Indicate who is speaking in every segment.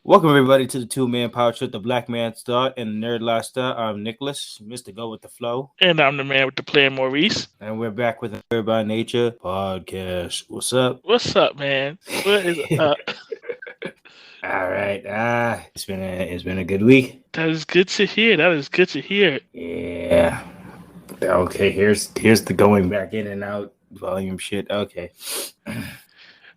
Speaker 1: Welcome everybody to the two-man power trip, the Black Man's Thought and the Nerd Lifestyle. I'm Nicholas, Mr. Go with the Flow.
Speaker 2: And I'm the man with the plan, Maurice.
Speaker 1: And we're back with the Blerd By Nature Podcast. What's up?
Speaker 2: What's up, man? What is up?
Speaker 1: All right. It's been a good week.
Speaker 2: That is good to hear.
Speaker 1: Yeah. Okay, here's the going back in and out volume shit. Okay.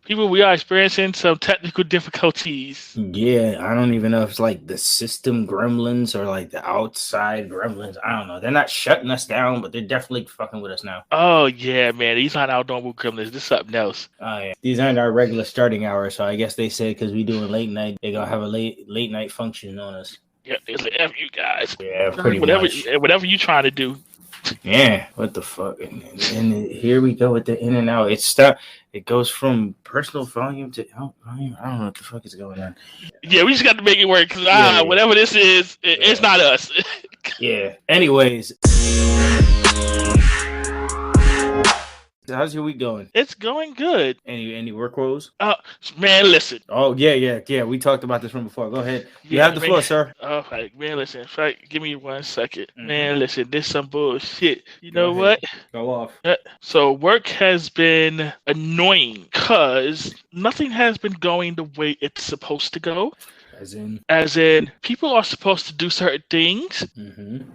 Speaker 2: People, we are experiencing some technical difficulties.
Speaker 1: Yeah, I don't even know if it's like the system gremlins or like the outside gremlins. I don't know. They're not shutting us down, but they're definitely fucking with us now.
Speaker 2: Oh, yeah, man. These aren't our normal gremlins. This is something else.
Speaker 1: Oh, yeah. These aren't our regular starting hours, so I guess they said because we doing late night, they're going to have a late night function on us.
Speaker 2: Yeah, it's like, F you guys.
Speaker 1: Yeah, pretty much.
Speaker 2: Whatever you trying to do.
Speaker 1: Yeah, what the fuck? And here we go with the in and out. It goes from personal volume to out volume. I don't know what the fuck is going on.
Speaker 2: Yeah, we just got to make it work because whatever this is, it's not us.
Speaker 1: Yeah. Anyways. How's your week going?
Speaker 2: It's going good.
Speaker 1: Any work woes?
Speaker 2: Man, listen.
Speaker 1: Oh, yeah. We talked about this from before. Go ahead. You have the floor, sir.
Speaker 2: Oh, man, listen. Give me 1 second. Mm-hmm. Man, listen. This is some bullshit. You know what?
Speaker 1: Go off.
Speaker 2: So work has been annoying because nothing has been going the way it's supposed to go.
Speaker 1: As in,
Speaker 2: people are supposed to do certain things.
Speaker 1: Mm-hmm.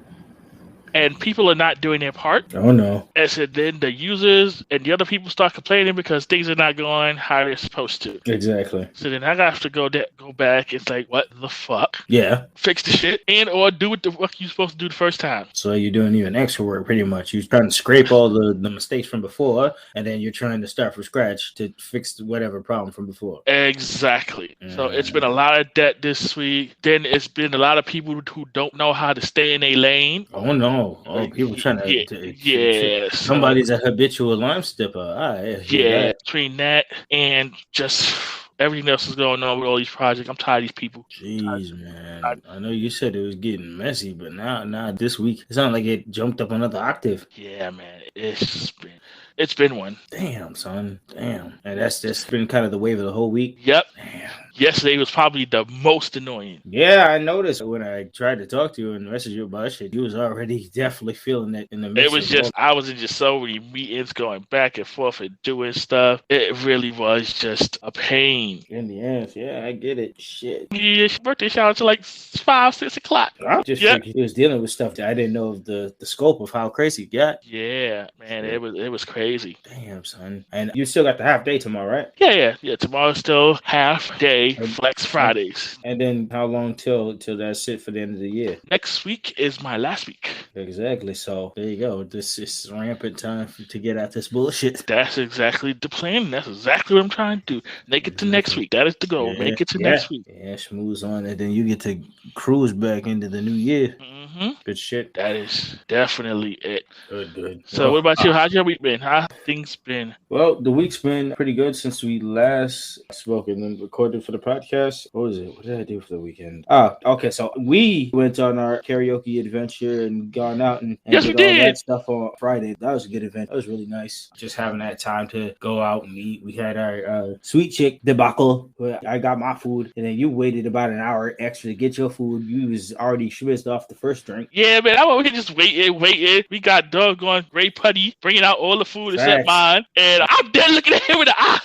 Speaker 2: And people are not doing their part.
Speaker 1: Oh, no.
Speaker 2: And so then the users and the other people start complaining because things are not going how they're supposed to.
Speaker 1: Exactly.
Speaker 2: So then I have to go back. It's like, what the fuck?
Speaker 1: Yeah.
Speaker 2: Fix the shit or do what the fuck you're supposed to do the first time.
Speaker 1: So you're doing even extra work, pretty much. You're trying to scrape all the mistakes from before, and then you're trying to start from scratch to fix whatever problem from before.
Speaker 2: Exactly. So it's been a lot of debt this week. Then it's been a lot of people who don't know how to stay in a lane.
Speaker 1: Oh, no. Oh, people trying to somebody's a habitual line stepper.
Speaker 2: Between that and just everything else is going on with all these projects. I'm tired of these people.
Speaker 1: Jeez, man. I know you said it was getting messy, but now this week it sounded like it jumped up another octave.
Speaker 2: Yeah, man. It's been one.
Speaker 1: Damn, son. Damn. And that's just been kind of the wave of the whole week.
Speaker 2: Yep.
Speaker 1: Damn.
Speaker 2: Yesterday was probably the most annoying.
Speaker 1: Yeah, I noticed when I tried to talk to you and message you about shit, you was already definitely feeling it in the midst.
Speaker 2: It was just, I was in just so many meetings going back and forth and doing stuff. It really was just a pain.
Speaker 1: In the ass, yeah, I get it. Shit.
Speaker 2: Yeah, she birthday shower until like 5, 6 o'clock.
Speaker 1: I just figured he was dealing with stuff that I didn't know of the scope of how crazy it got.
Speaker 2: Yeah, man, it was crazy.
Speaker 1: Damn, son. And you still got the half day tomorrow, right?
Speaker 2: Yeah. Tomorrow's still half day. Flex Fridays.
Speaker 1: And then how long till that's it for the end of the year?
Speaker 2: Next week is my last week.
Speaker 1: Exactly. So there you go. This is rampant time to get out this bullshit.
Speaker 2: That's exactly the plan. That's exactly what I'm trying to do. Make it to next week. That is the goal.
Speaker 1: Yeah.
Speaker 2: Make it to next week.
Speaker 1: Yeah, schmooze on it. Then you get to cruise back into the new year.
Speaker 2: Mm-hmm.
Speaker 1: Good shit.
Speaker 2: That is definitely it.
Speaker 1: Good.
Speaker 2: So what about you? How's your week been? How things been?
Speaker 1: Well, the week's been pretty good since we last spoke and then recorded for the podcast. What was it? What did I do for the weekend? Okay. So we went on our karaoke adventure and gone out and
Speaker 2: yes,
Speaker 1: did all that stuff on Friday. That was a good event. That was really nice. Just having that time to go out and eat. We had our sweet chick debacle. I got my food, and then you waited about an hour extra to get your food. You was already schmizzed off the first drink.
Speaker 2: Yeah, man. I was just waiting. We got doggone Ray Putty bringing out all the food except mine, and I'm there looking at him in the eye,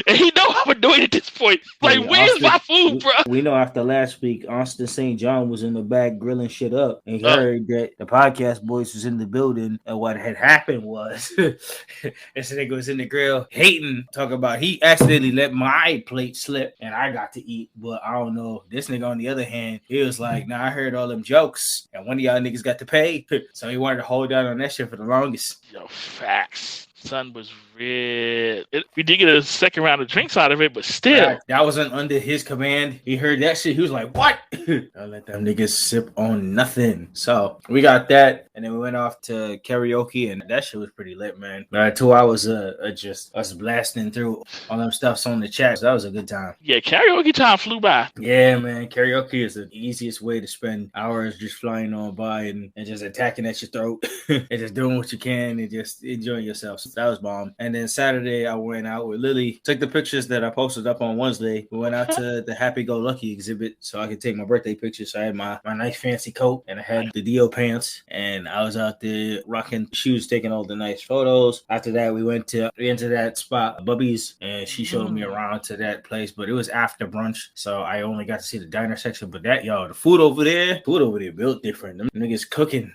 Speaker 2: and he know I'm annoyed at this point. Like, where's my food, bro?
Speaker 1: We know after last week, Austin St. John was in the back grilling shit up, and he heard that the podcast boys was in the building, and what had happened was, this nigga was in the grill hating, talking about he accidentally let my plate slip, and I got to eat, but I don't know. This nigga, on the other hand, he was like, nah, I heard all them jokes, and one of y'all niggas got to pay, so he wanted to hold down on that shit for the longest.
Speaker 2: Yo, facts. Son was real. We did get a second round of drinks out of it, but still.
Speaker 1: That wasn't under his command. He heard that shit. He was like, what? Don't let them niggas sip on nothing. So we got that, and then we went off to karaoke, and that shit was pretty lit, man. 2 hours of just us blasting through all them stuffs on the chat. So that was a good time.
Speaker 2: Yeah, karaoke time flew by.
Speaker 1: Yeah, man. Karaoke is the easiest way to spend hours just flying on by and just attacking at your throat and just doing what you can and just enjoying yourself. So that was bomb. And then Saturday, I went out with Lily. Took the pictures that I posted up on Wednesday. We went out to the Happy Go Lucky exhibit so I could take my birthday pictures. So I had my nice fancy coat and I had the Dio pants, and I was out there rocking shoes, taking all the nice photos. After that, we went into that spot, Bubby's, and she showed me around to that place, but it was after brunch, so I only got to see the diner section. But the food over there built different. Them niggas cooking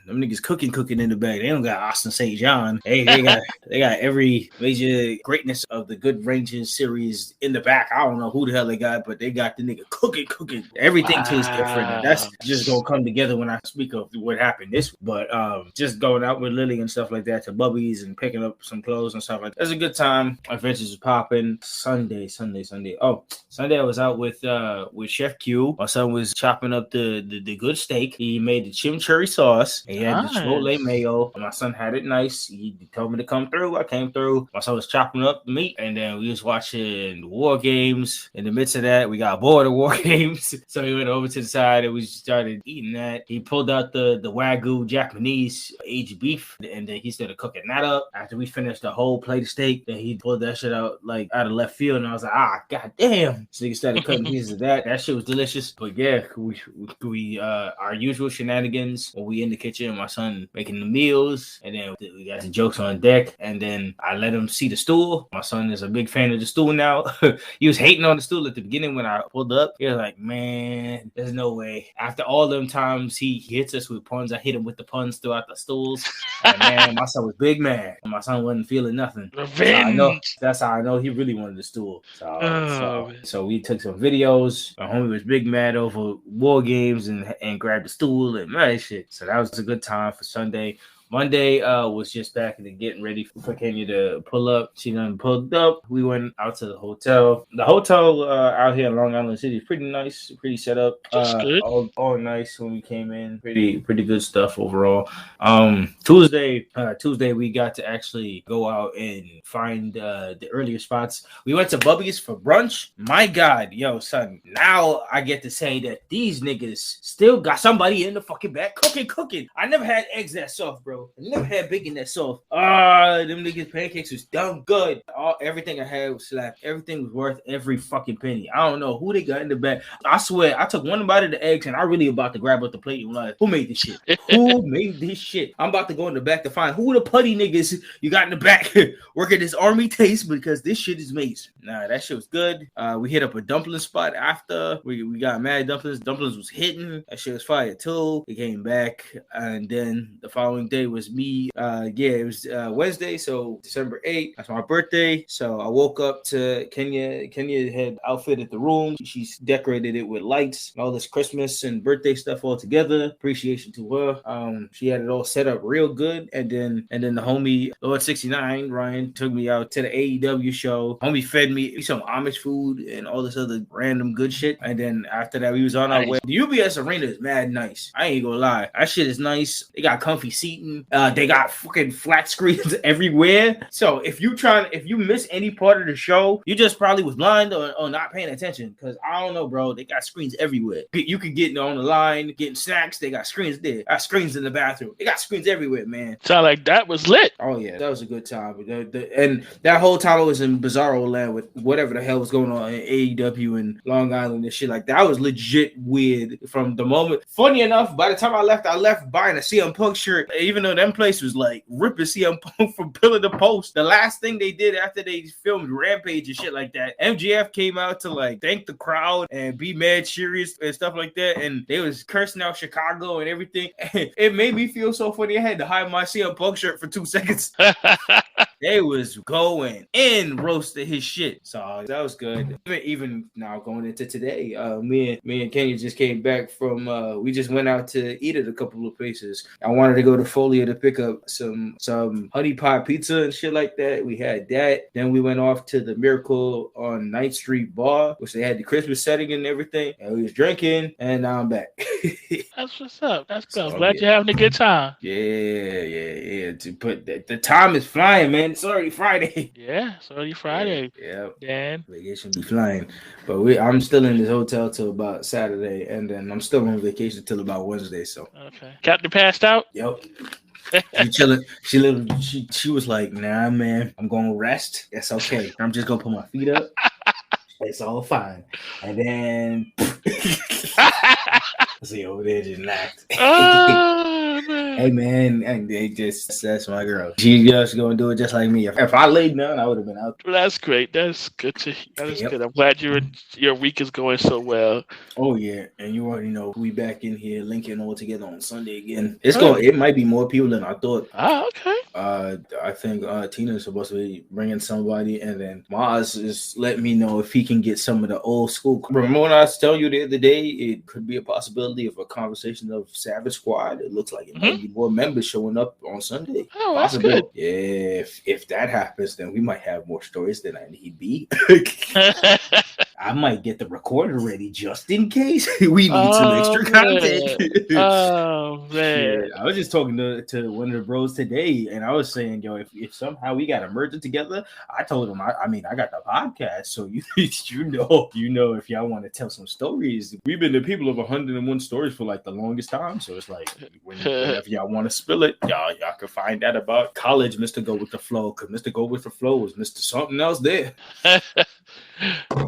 Speaker 1: in the bag. They don't got Austin St. John. They got every major greatness of the Good Ranges series in the back. I don't know who the hell they got, but they got the nigga cooking. Everything tastes different. And that's just gonna come together when I speak of what happened this week. But just going out with Lily and stuff like that to Bubby's and picking up some clothes and stuff like that. It was a good time. Adventures was popping. Sunday. Oh, Sunday I was out with Chef Q. My son was chopping up the good steak. He made the chimichurri sauce. He had the chipotle mayo. My son had it nice. He told me to come through. I came through. My son was chopping up the meat, and then we was watching War Games. In the midst of that, we got bored of War Games, so we went over to the side and we started eating that. He pulled out the Wagyu Japanese aged beef, and then he started cooking that up. After we finished the whole plate of steak, then he pulled that shit out like out of left field, and I was like, god damn. So he started cutting pieces of that. That shit was delicious. But yeah, we our usual shenanigans when we in the kitchen, my son making the meals, and then we got the jokes on deck, and then I let him see the stool. My son is a big fan of the stool now. He was hating on the stool at the beginning when I pulled up. He was like, man, there's no way. After all them times he hits us with puns, I hit him with the puns throughout the stools. And man, my son was big mad. My son wasn't feeling nothing.
Speaker 2: Revenge.
Speaker 1: That's how I know he really wanted the stool. So we took some videos. My homie was big mad over War Games and grabbed the stool and man, shit. So that was a good time for Sunday. Monday was just back and getting ready for Kenya to pull up. She done pulled up. We went out to the hotel. The hotel out here in Long Island City is pretty nice, pretty set up.
Speaker 2: Good.
Speaker 1: All nice when we came in. Pretty good stuff overall. Tuesday we got to actually go out and find the earlier spots. We went to Bubby's for brunch. My God, yo, son. Now I get to say that these niggas still got somebody in the fucking back cooking. I never had eggs that soft, bro. I never had bacon that soft. Them niggas pancakes was dumb good. Everything I had was slap. Everything was worth every fucking penny. I don't know who they got in the back. I swear, I took one bite of the eggs and I really about to grab up the plate and like, who made this shit? Who made this shit? I'm about to go in the back to find who the putty niggas you got in the back working this army taste because this shit is amazing. Nah, that shit was good. We hit up a dumpling spot after. We got mad dumplings. Dumplings was hitting. That shit was fire too. We came back and then the following day was me. It was Wednesday, so December 8th. That's my birthday. So I woke up to Kenya. Kenya had outfitted the room. She's decorated it with lights and all this Christmas and birthday stuff all together. Appreciation to her. She had it all set up real good. And then the homie Lord 69 Ryan took me out to the AEW show. Homie fed me some Amish food and all this other random good shit. And then after that, we was on our way. The UBS Arena is mad nice. I ain't gonna lie. That shit is nice. They got comfy seating. They got fucking flat screens everywhere. So if you miss any part of the show, you just probably was blind or not paying attention. Because I don't know, bro. They got screens everywhere. You can get on the line, getting snacks. They got screens there. Got screens in the bathroom. They got screens everywhere, man.
Speaker 2: Sound like that was lit.
Speaker 1: Oh yeah, that was a good time. And that whole time I was in Bizarro Land with whatever the hell was going on in AEW and Long Island and shit like that. I was legit weird from the moment. Funny enough, by the time I left buying a CM Punk shirt, even though them place was like ripping CM Punk from pillar to post. The last thing they did after they filmed Rampage and shit like that, MJF came out to like thank the crowd and be mad serious and stuff like that, and they was cursing out Chicago and everything. It made me feel so funny. I had to hide my CM Punk shirt for 2 seconds. They was going in roasting his shit. So that was good. Even now going into today, me and Kenya just came back from we just went out to eat at a couple of places. I wanted to go to Folia to pick up some honey pot pizza and shit like that. We had that. Then we went off to the Miracle on 9th Street bar, which they had the Christmas setting and everything. And we was drinking, and now I'm back.
Speaker 2: That's what's up. That's good. I'm glad you're having a good time.
Speaker 1: Yeah. But the time is flying, man. It's already Friday.
Speaker 2: Yeah, it's already Friday.
Speaker 1: Yeah.
Speaker 2: Dan.
Speaker 1: Vacation be flying. But I'm still in this hotel till about Saturday, and then I'm still on vacation till about Wednesday. So
Speaker 2: okay. Captain passed out?
Speaker 1: Yep. She chilling. She was like, nah, man, I'm gonna rest. That's okay. I'm just gonna put my feet up. It's all fine. And then see over there just knocked.
Speaker 2: Oh, man.
Speaker 1: Hey man, and that's my girl. She just gonna do it just like me. If I laid down, I would have been out.
Speaker 2: Well, that's great. That's good to hear. That is good. I'm glad your week is going so well.
Speaker 1: Oh yeah, and you already know we back in here linking all together on Sunday again. It might be more people than I thought.
Speaker 2: Ah, okay.
Speaker 1: I think Tina's supposed to be bringing somebody, and then Maz is letting me know if he can get some of the old school. Remember when I was telling you the other day, it could be a possibility of a conversation of Savage Squad. It looks like it might be more members showing up on Sunday.
Speaker 2: Oh, that's good.
Speaker 1: Yeah, if that happens, then we might have more stories than I need be. I might get the recorder ready just in case we need some extra content.
Speaker 2: Oh man!
Speaker 1: Yeah, I was just talking to one of the bros today, and I was saying, yo, if somehow we got to merge it together, I told him, I mean, I got the podcast, so you know, if y'all want to tell some stories, we've been the people of 101 stories for like the longest time, so it's like whenever y'all want to spill it, y'all can find out about college, Mr. Go With The Flow, because Mr. Go With The Flow was Mr. Something Else there.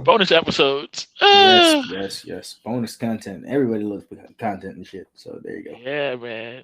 Speaker 2: Bonus episodes.
Speaker 1: Yes. Bonus content. Everybody loves content and shit. So there you go.
Speaker 2: Yeah, man.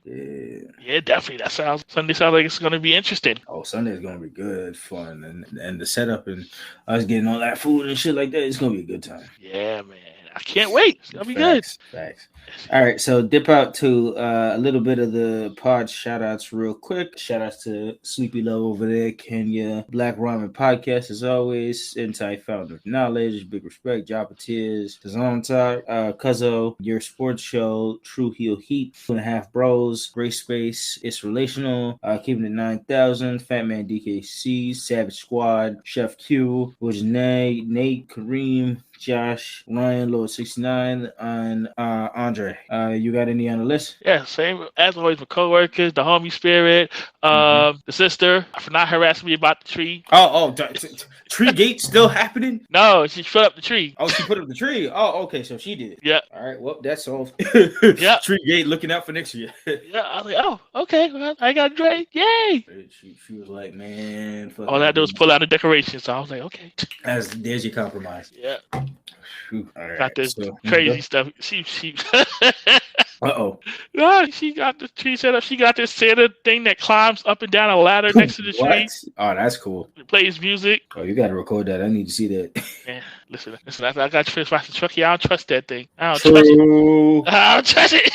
Speaker 1: Yeah,
Speaker 2: definitely. Sunday sounds like it's gonna be interesting.
Speaker 1: Oh, Sunday's gonna be good, fun, and the setup and us getting all that food and shit like that. It's gonna be a good time.
Speaker 2: Yeah, man. I can't wait. It's gonna be good.
Speaker 1: Facts. All right, so dip out to a little bit of the pod shout-outs real quick. Shout-outs to Sleepy Love over there, Kenya, Black Ramen Podcast, as always, Insight Fountain of Knowledge, Big Respect, Joppa Tears, Zonta, Cuzzo, Your Sports Show, True Heel Heat, 2.5 Bros, Gray Space, It's Relational, Keeping It 9000, Fat Man DKC, Savage Squad, Chef Q, Wujnay, Nate, Kareem, Josh, Ryan, Lord 69, and Andre. You got any on the list?
Speaker 2: Yeah, same as always. My coworkers, the homie Spirit, the sister for not harassing me about the tree.
Speaker 1: Tree gate still happening?
Speaker 2: No, she put up the tree.
Speaker 1: Oh, she put up the tree. Oh, okay, so she did.
Speaker 2: Yeah.
Speaker 1: All right, well, that's all.
Speaker 2: Yeah.
Speaker 1: Tree gate looking out for next year.
Speaker 2: Yeah, I was like, oh, okay, well, I got Dre. Yay!
Speaker 1: She was like, man.
Speaker 2: All I had to do was pull out the decorations. So I was like, okay.
Speaker 1: There's your compromise.
Speaker 2: Yeah.
Speaker 1: Right,
Speaker 2: got this crazy stuff. She
Speaker 1: Uh-oh.
Speaker 2: No, she got the tree set up. She got this Santa thing that climbs up and down a ladder next to the tree.
Speaker 1: Oh, that's cool.
Speaker 2: It plays music.
Speaker 1: Oh, you got to record that. I need to see that.
Speaker 2: Yeah, listen. I got to watch the Chucky. I don't trust that thing. I don't trust it. I don't trust it.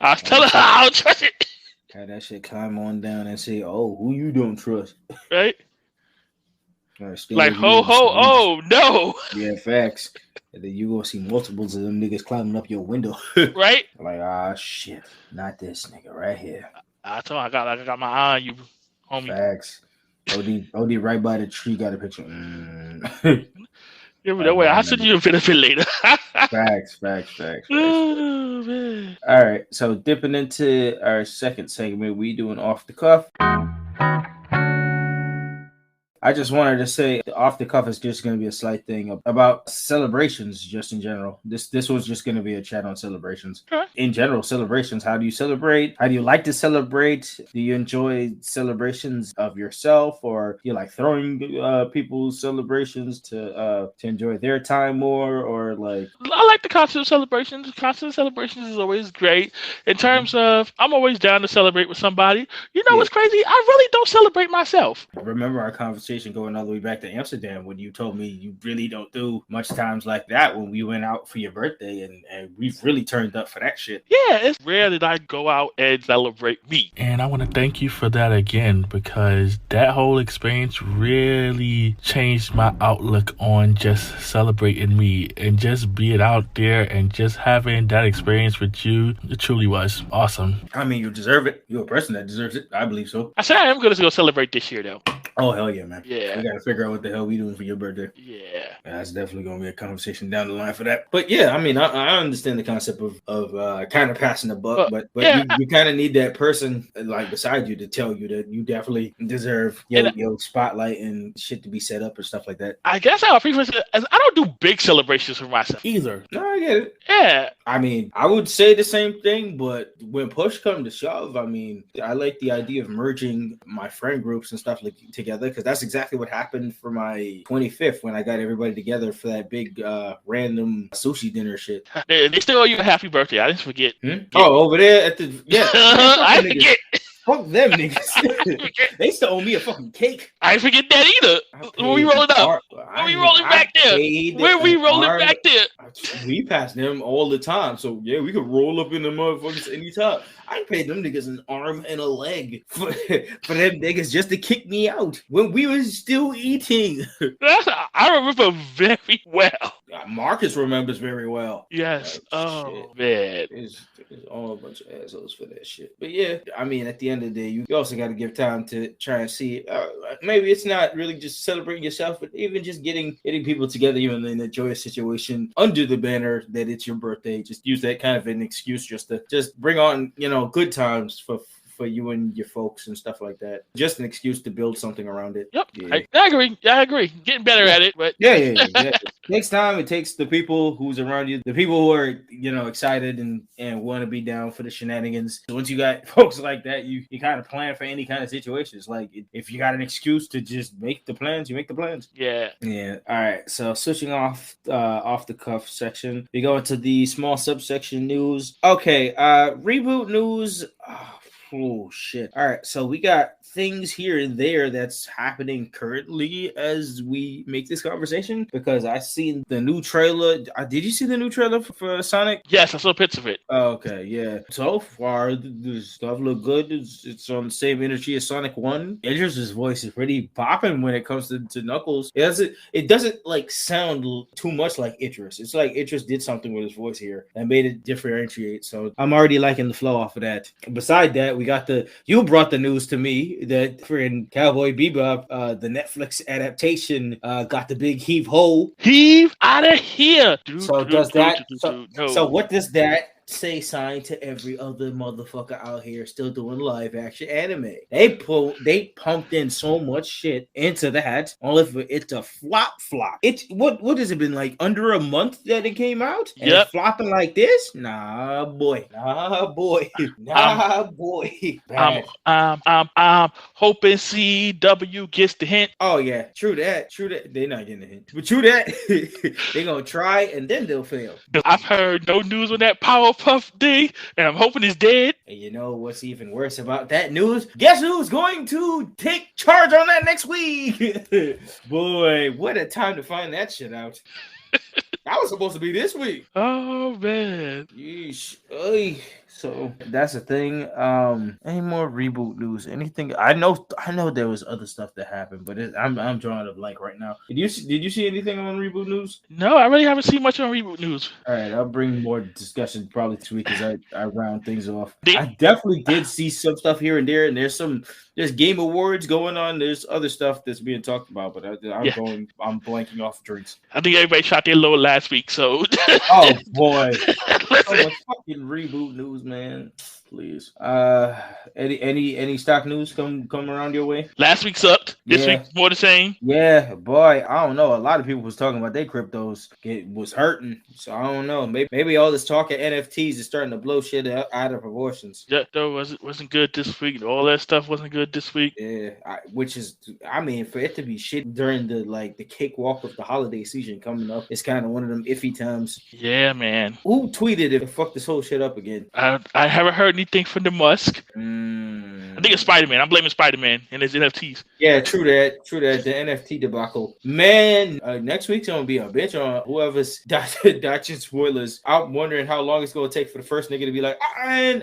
Speaker 2: I was telling her I don't trust it.
Speaker 1: Have that shit climb on down and say, oh, who you don't trust?
Speaker 2: Right? Like, oh, no.
Speaker 1: Yeah, facts. And then you gonna see multiples of them niggas climbing up your window.
Speaker 2: Right?
Speaker 1: Like, shit. Not this nigga right here.
Speaker 2: I told her I got my eye on you, homie.
Speaker 1: Facts. OD right by the tree got a picture.
Speaker 2: Yeah, but that way, I'll send you a benefit later.
Speaker 1: Facts.
Speaker 2: Oh, man.
Speaker 1: All right, so dipping into our second segment, we doing off the cuff. I just wanted to say, off the cuff is just going to be a slight thing about celebrations, just in general. This was just going to be a chat on celebrations.
Speaker 2: Okay.
Speaker 1: In general, celebrations. How do you celebrate? How do you like to celebrate? Do you enjoy celebrations of yourself, or you like throwing people's celebrations to enjoy their time more, or like?
Speaker 2: I like the concept of celebrations. Constant celebrations is always great. In terms of, I'm always down to celebrate with somebody. You know what's crazy? I really don't celebrate myself.
Speaker 1: Remember our conversation conversation going all the way back to Amsterdam when you told me you really don't do much times like that when we went out for your birthday, and we've really turned up for that shit.
Speaker 2: Yeah, it's rare that I go out and celebrate me. And I want to thank you for that again, because that whole experience really changed my outlook on just celebrating me and just being out there and just having that experience with you. It truly was awesome.
Speaker 1: I mean, you deserve it. You're a person that deserves it. I believe so.
Speaker 2: I said I am going to go celebrate this year, though.
Speaker 1: Oh, hell yeah, man.
Speaker 2: Yeah.
Speaker 1: We got to figure out what the hell we doing for your birthday.
Speaker 2: Yeah.
Speaker 1: That's definitely going to be a conversation down the line for that. But yeah, I mean, I understand the concept of kind of passing the buck, but yeah, you kind of need that person like beside you to tell you that you definitely deserve your spotlight and shit to be set up and stuff like that.
Speaker 2: I guess how I prefer it, I don't do big celebrations for myself either.
Speaker 1: No, I get it.
Speaker 2: Yeah.
Speaker 1: I mean, I would say the same thing, but when push comes to shove, I mean, I like the idea of merging my friend groups and stuff like together, because that's exactly what happened for my 25th when I got everybody together for that big random sushi dinner shit.
Speaker 2: They still owe you a happy birthday. I didn't forget.
Speaker 1: Oh, over there at the
Speaker 2: I forget.
Speaker 1: Fuck them niggas. They still owe me a fucking cake.
Speaker 2: I ain't forget that either. When we rolling up. When we rolling back there. When we rolling back there.
Speaker 1: We pass them all the time. So yeah, we could roll up in the motherfuckers anytime. I paid them niggas an arm and a leg for them niggas just to kick me out when we was still eating.
Speaker 2: I remember very well.
Speaker 1: Marcus remembers very well.
Speaker 2: Yes. Oh, man.
Speaker 1: It's all a bunch of assholes for that shit. But yeah, I mean, at the end of the day, you also got to give time to try and see. Maybe it's not really just celebrating yourself, but even just getting people together, even in a joyous situation under the banner that it's your birthday. Just use that kind of an excuse just to bring on, good times for you and your folks and stuff like that. Just an excuse to build something around it.
Speaker 2: Yep.
Speaker 1: Yeah.
Speaker 2: I agree. Getting better at it, but
Speaker 1: yeah. Next time it takes the people who's around you, the people who are, excited and want to be down for the shenanigans. Once you got folks like that, you kind of plan for any kind of situations. Like if you got an excuse to just make the plans, you make the plans.
Speaker 2: Yeah.
Speaker 1: Yeah. All right. So switching off the cuff section, we go into the small subsection news. Okay. Reboot news. Oh shit. All right, so we got things here and there that's happening currently as we make this conversation, because I seen the new trailer. Did you see the new trailer for Sonic?
Speaker 2: Yes, I saw bits of it.
Speaker 1: Okay, yeah. So far, the stuff look good. It's on the same energy as Sonic 1. Idris's voice is pretty popping when it comes to Knuckles. It doesn't like sound too much like Idris. It's like Idris did something with his voice here and made it differentiate. So I'm already liking the flow off of that. Beside that, we got you brought the news to me that friend Cowboy Bebop, the Netflix adaptation, got the big heave-ho.
Speaker 2: Heave out of here.
Speaker 1: So does that? So what does that say sign to every other motherfucker out here still doing live action anime? They pumped in so much shit into that, only for it to flop. It's what has it been like under a month that it came out? And it's flopping like this? Nah boy. I'm hoping CW gets the hint. Oh yeah, true that. They're not getting the hint, but true that. They're gonna try and then they'll fail.
Speaker 2: I've heard no news on that Powerpuff thing, and I'm hoping it's dead.
Speaker 1: And you know what's even worse about that news? Guess who's going to take charge on that next week? Boy, what a time to find that shit out. That was supposed to be this week.
Speaker 2: Oh man.
Speaker 1: Yeesh. Oy. So that's the thing. Any more reboot news? Anything? I know there was other stuff that happened, but I'm drawing a blank right now. Did you see anything on reboot news?
Speaker 2: No, I really haven't seen much on reboot news.
Speaker 1: All right, I'll bring more discussion probably this week as I round things off. I definitely did see some stuff here and there, and there's Game Awards going on. There's other stuff that's being talked about, but I'm blanking off drinks.
Speaker 2: I think everybody shot their load last week, so.
Speaker 1: Oh boy, fucking reboot news, man. Please. Any stock news come around your way?
Speaker 2: Last week sucked. This week more the same.
Speaker 1: Yeah, boy. I don't know. A lot of people was talking about their cryptos. It was hurting. So I don't know. Maybe all this talk of NFTs is starting to blow shit out of proportions.
Speaker 2: Yeah, though wasn't good this week. All that stuff wasn't good this week.
Speaker 1: Yeah, for it to be shit during the cakewalk of the holiday season coming up, it's kind of one of them iffy times.
Speaker 2: Yeah, man.
Speaker 1: Who tweeted it to fuck this whole shit up again?
Speaker 2: I haven't heard anything from the Musk. think it's Spider-Man. I'm blaming Spider-Man and his NFTs.
Speaker 1: Yeah, true that. True that. The NFT debacle. Man, next week's going to be a bitch on whoever's dodging spoilers. I'm wondering how long it's going to take for the first nigga to be like, and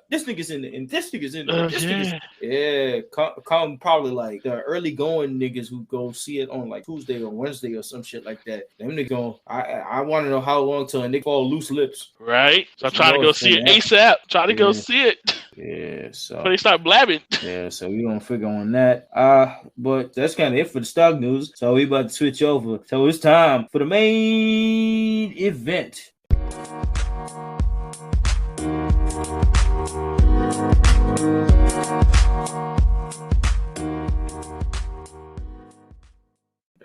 Speaker 1: this nigga's in there, and this nigga's in there. This nigga's... Yeah, come probably like the early going niggas who go see it on like Tuesday or Wednesday or some shit like that. Them niggas going, I want to know how long till a nigga fall loose lips.
Speaker 2: Right. So I'm trying to go see it ASAP. Trying to go see it.
Speaker 1: Yeah, so
Speaker 2: they start blabbing.
Speaker 1: Yeah, so we gonna figure on that. But that's kind of it for the stock news. So we about to switch over. So it's time for the main event.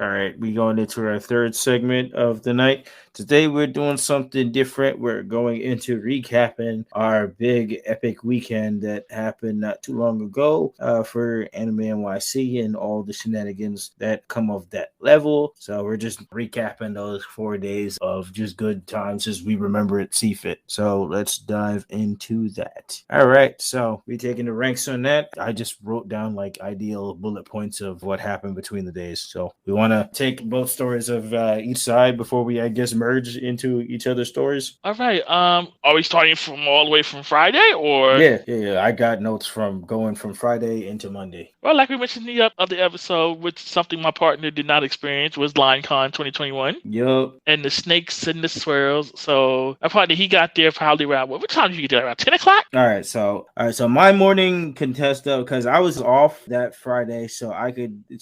Speaker 1: All right, we going into our third segment of the night. Today we're doing something different. We're going into recapping our big epic weekend that happened not too long ago for AnimeNYC and all the shenanigans that come of that level. So we're just recapping those 4 days of just good times as we remember it, see fit. So let's dive into that. All right, so we taking the ranks on that. I just wrote down like ideal bullet points of what happened between the days. So we want to take both stories of each side before we, I guess, merge into each other's stories.
Speaker 2: All right. Are we starting from all the way from Friday, or?
Speaker 1: Yeah. I got notes from going from Friday into Monday.
Speaker 2: Well, like we mentioned in the other episode, which something my partner did not experience was LionCon 2021.
Speaker 1: Yup.
Speaker 2: And the snakes and the swirls. So my partner, he got there probably around, what time did you get there? Around 10 o'clock?
Speaker 1: All right. So my morning contest though, because I was off that Friday, so I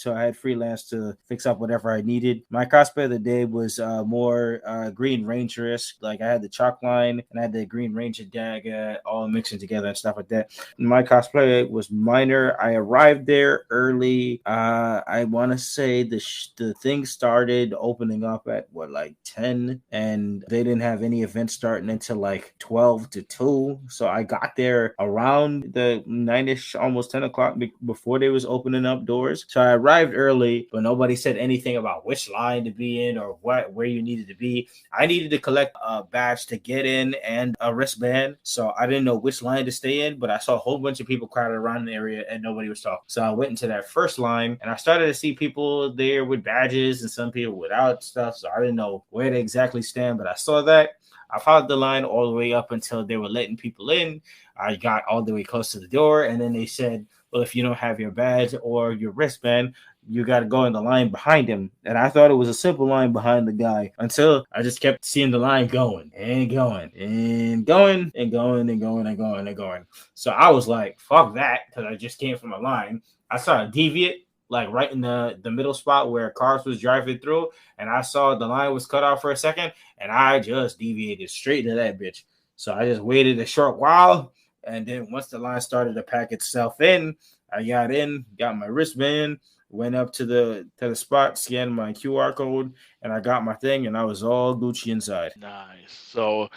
Speaker 1: had freelance to fix up whatever I needed. My cosplay of the day was more Green Ranger-esque. Like I had the chalk line and I had the Green Ranger dagger all mixing together and stuff like that. My cosplay was minor. I arrived there early. I want to say the thing started opening up at like 10, and they didn't have any events starting until like 12 to 2. So I got there around the 9ish, almost 10 o'clock before they was opening up doors. So I arrived early, but nobody said anything about which line to be in or where you needed to be. I needed to collect a badge to get in and a wristband, so I didn't know which line to stay in, but I saw a whole bunch of people crowded around the area and nobody was talking. So I went into that first line and I started to see people there with badges and some people without stuff, so I didn't know where to exactly stand, but I saw that. I followed the line all the way up until they were letting people in. I got all the way close to the door, and then they said, well, if you don't have your badge or your wristband, you got to go in the line behind him. And I thought it was a simple line behind the guy until I just kept seeing the line going and going and going and going and going and going and going. So I was like, fuck that, because I just came from a line. I saw a deviate, like right in the middle spot where cars was driving through, and I saw the line was cut off for a second, and I just deviated straight into that bitch. So I just waited a short while, and then once the line started to pack itself in, I got in, got my wristband, went up to the spot, scanned my QR code, and I got my thing, and I was all Gucci inside.
Speaker 2: Nice. So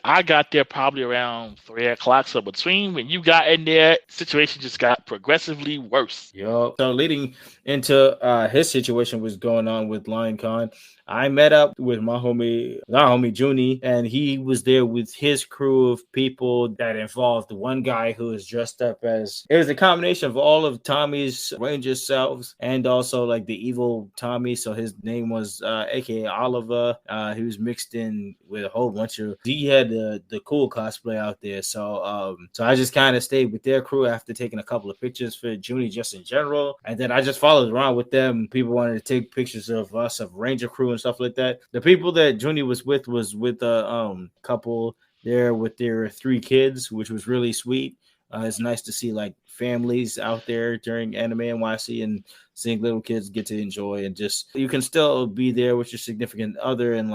Speaker 2: I got there probably around 3 o'clock. So between when you got in there, situation just got progressively worse.
Speaker 1: Yup. So leading into his situation was going on with LionCon, I met up with my homie Junie, and he was there with his crew of people that involved the one guy who was dressed up as, it was a combination of all of Tommy's Ranger selves and also like the evil Tommy. So his name was aka Oliver. He was mixed in with a whole bunch of, he had the cool cosplay out there. So I just kind of stayed with their crew after taking a couple of pictures for Junie just in general, and then I just followed around with them. People wanted to take pictures of us, of Ranger crew and stuff like that. The people that Junie was with a couple there with their 3 kids, which was really sweet. It's nice to see like families out there during AnimeNYC and seeing little kids get to enjoy, and just you can still be there with your significant other and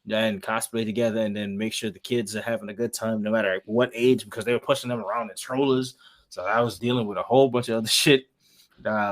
Speaker 1: cosplay together, and then make sure the kids are having a good time no matter what age, because they were pushing them around in strollers. So I was dealing with a whole bunch of other shit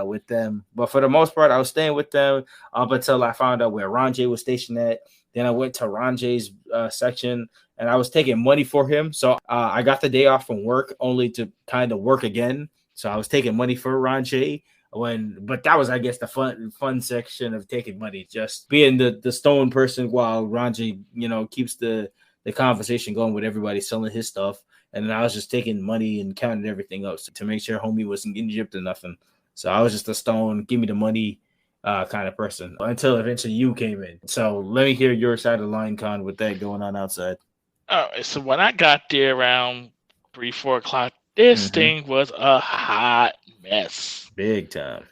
Speaker 1: with them. But for the most part, I was staying with them up until I found out where Ranjay was stationed at. Then I went to Ranjay's section, and I was taking money for him. So I got the day off from work only to kind of work again. So I was taking money for Ranjay. But that was, I guess, the fun section of taking money, just being the stone person while Ranjay, keeps the the conversation going with everybody selling his stuff. And then I was just taking money and counting everything up to make sure homie wasn't getting gypped or nothing. So I was just a stone, give me the money kind of person until eventually you came in. So let me hear your side of the line, Con, with that going on outside.
Speaker 2: All right, so when I got there around 3-4 o'clock, this thing was a hot mess.
Speaker 1: Big time.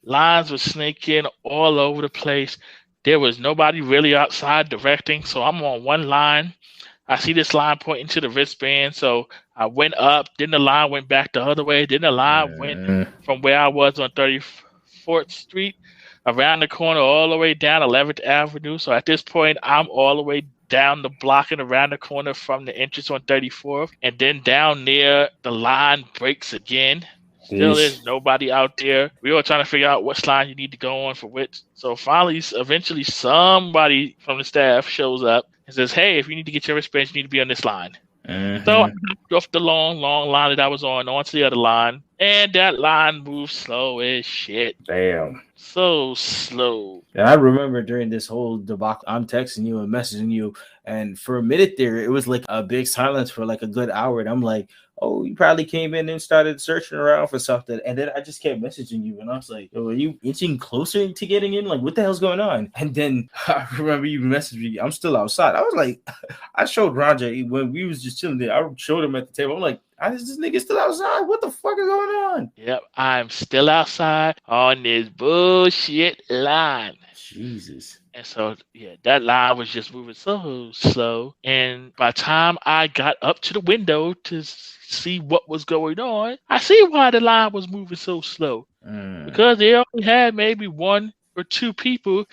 Speaker 2: Lines were snaking all over the place. There was nobody really outside directing, so I'm on one line. I see this line pointing to the wristband, so I went up. Then the line went back the other way. Then the line went from where I was on 34th Street around the corner all the way down 11th Avenue. So at this point, I'm all the way down the block and around the corner from the entrance on 34th. And then down there, the line breaks again. Still there's nobody out there. We were trying to figure out which line you need to go on for which. So finally, eventually, somebody from the staff shows up and says, hey, if you need to get your wristbands, you need to be on this line. So I hopped off the long line that I was on onto the other line. And that line moved slow as shit.
Speaker 1: Damn.
Speaker 2: So slow.
Speaker 1: And I remember during this whole debacle, I'm texting you and messaging you. And for a minute there, it was like a big silence for like a good hour. And I'm like, oh, you probably came in and started searching around for something. And then I just kept messaging you. And I was like, oh, are you inching closer to getting in? Like, what the hell's going on? And then I remember you messaged me. I'm still outside. I was like, I showed Roger when we was just chilling there. I showed him at the table. I'm like, this nigga still outside? What the fuck is going on?
Speaker 2: Yep, I'm still outside on this bullshit line.
Speaker 1: Jesus.
Speaker 2: And so, yeah, that line was just moving so slow. And by the time I got up to the window to see what was going on, I see why the line was moving so slow. Because they only had maybe 1 or 2 people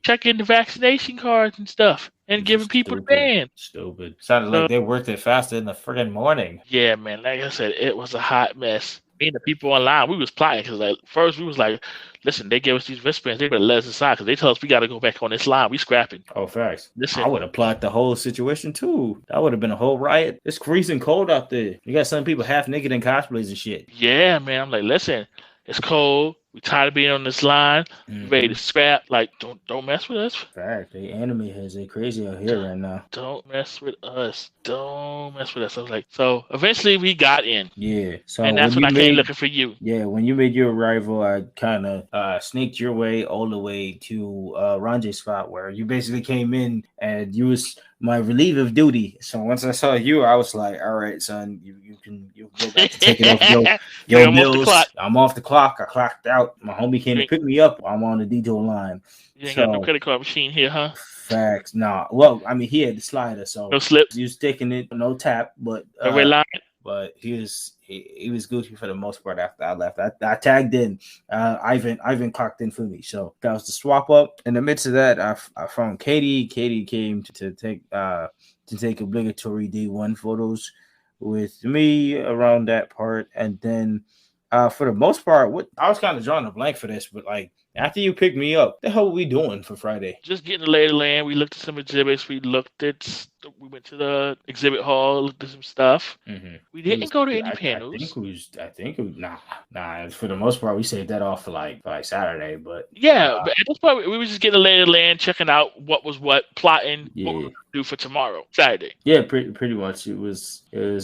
Speaker 2: checking the vaccination cards and stuff and giving people the band.
Speaker 1: Stupid. Sounded like they worked it faster in the friggin' morning.
Speaker 2: Yeah, man. Like I said, it was a hot mess. Me and the people online, we was plotting because like first we was like, listen, they gave us these wristbands, they better let us inside because they tell us we got to go back on this line. We scrapping.
Speaker 1: Oh, facts.
Speaker 2: Listen,
Speaker 1: I would have plotted the whole situation too. That would have been a whole riot. It's freezing cold out there. You got some people half naked in cosplays and shit.
Speaker 2: Yeah, man. I'm like, listen, it's cold. We tired of being on this line. We ready to scrap. Like, don't mess with us.
Speaker 1: Fact, the anime heads are crazy out here right now.
Speaker 2: Don't mess with us. Don't mess with us. I was like, so eventually we got in.
Speaker 1: Yeah. So
Speaker 2: and that's when I came looking for you.
Speaker 1: Yeah, when you made your arrival, I kind of snaked your way all the way to Ranje's spot where you basically came in and you was my relief of duty. So once I saw you, I was like, all right, son, you can go back to taking off your bills. I'm off the clock. I clocked out. My homie came to pick me up. I'm on the detour line.
Speaker 2: You ain't got no credit card machine here, huh?
Speaker 1: Facts. Nah. Well, I mean, he had the slider, so
Speaker 2: no slips.
Speaker 1: He was taking it, no tap, but
Speaker 2: no red line.
Speaker 1: But he was Gucci for the most part after I left. I tagged in. Ivan clocked in for me, so that was the swap up. In the midst of that, I found Katie. Katie came to take obligatory D1 photos with me around that part, and then for the most part, I was kind of drawing a blank for this, but like after you picked me up, the hell were we doing for Friday?
Speaker 2: Just getting the lay of the land. We looked at some exhibits. We went to the exhibit hall, looked at some stuff. We didn't go to any panels.
Speaker 1: I think it was nah. For the most part, we saved that off for like Saturday. But
Speaker 2: yeah, but at this point, we were just getting the lay of the land, checking out what was what, plotting what we were do for tomorrow, Saturday.
Speaker 1: Yeah, pretty much. It was getting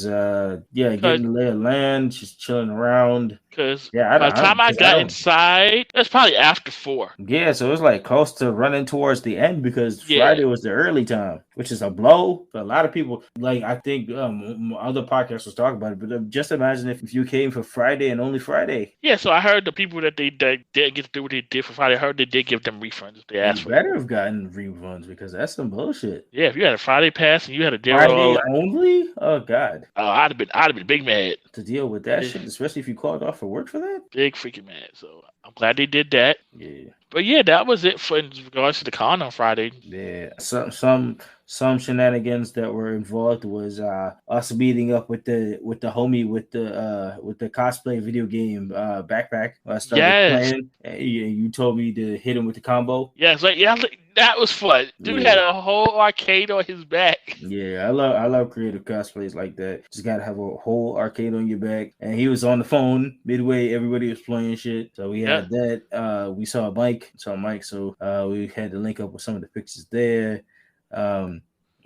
Speaker 1: the lay of land, just chilling around.
Speaker 2: Because by the time I got inside, that's probably after 4.
Speaker 1: Yeah, so it was like close to running towards the end because Friday was the early time, which is a blow for a lot of people. Like I think other podcasts was talking about it, but just imagine if you came for Friday and only Friday.
Speaker 2: Yeah, so I heard the people that they didn't get to do what they did for Friday. I heard they did give them refunds if they asked for.
Speaker 1: Better have gotten refunds because that's some bullshit.
Speaker 2: Yeah, if you had a Friday pass and you had a deal
Speaker 1: Friday only, oh god,
Speaker 2: I'd have been big mad
Speaker 1: to deal with that shit, especially if you called off for work for that.
Speaker 2: Big freaking mad. So I'm glad they did that.
Speaker 1: Yeah.
Speaker 2: But yeah, that was it in regards to the con on Friday.
Speaker 1: Yeah. Some shenanigans that were involved was us meeting up with the homie with the cosplay video game backpack. I started playing. You told me to hit him with the combo.
Speaker 2: Yeah, that was fun. Dude had a whole arcade on his back.
Speaker 1: Yeah, I love creative cosplays like that. Just gotta have a whole arcade on your back. And he was on the phone midway. Everybody was playing shit. So we had that. We saw Mike. So we had to link up with some of the pictures there.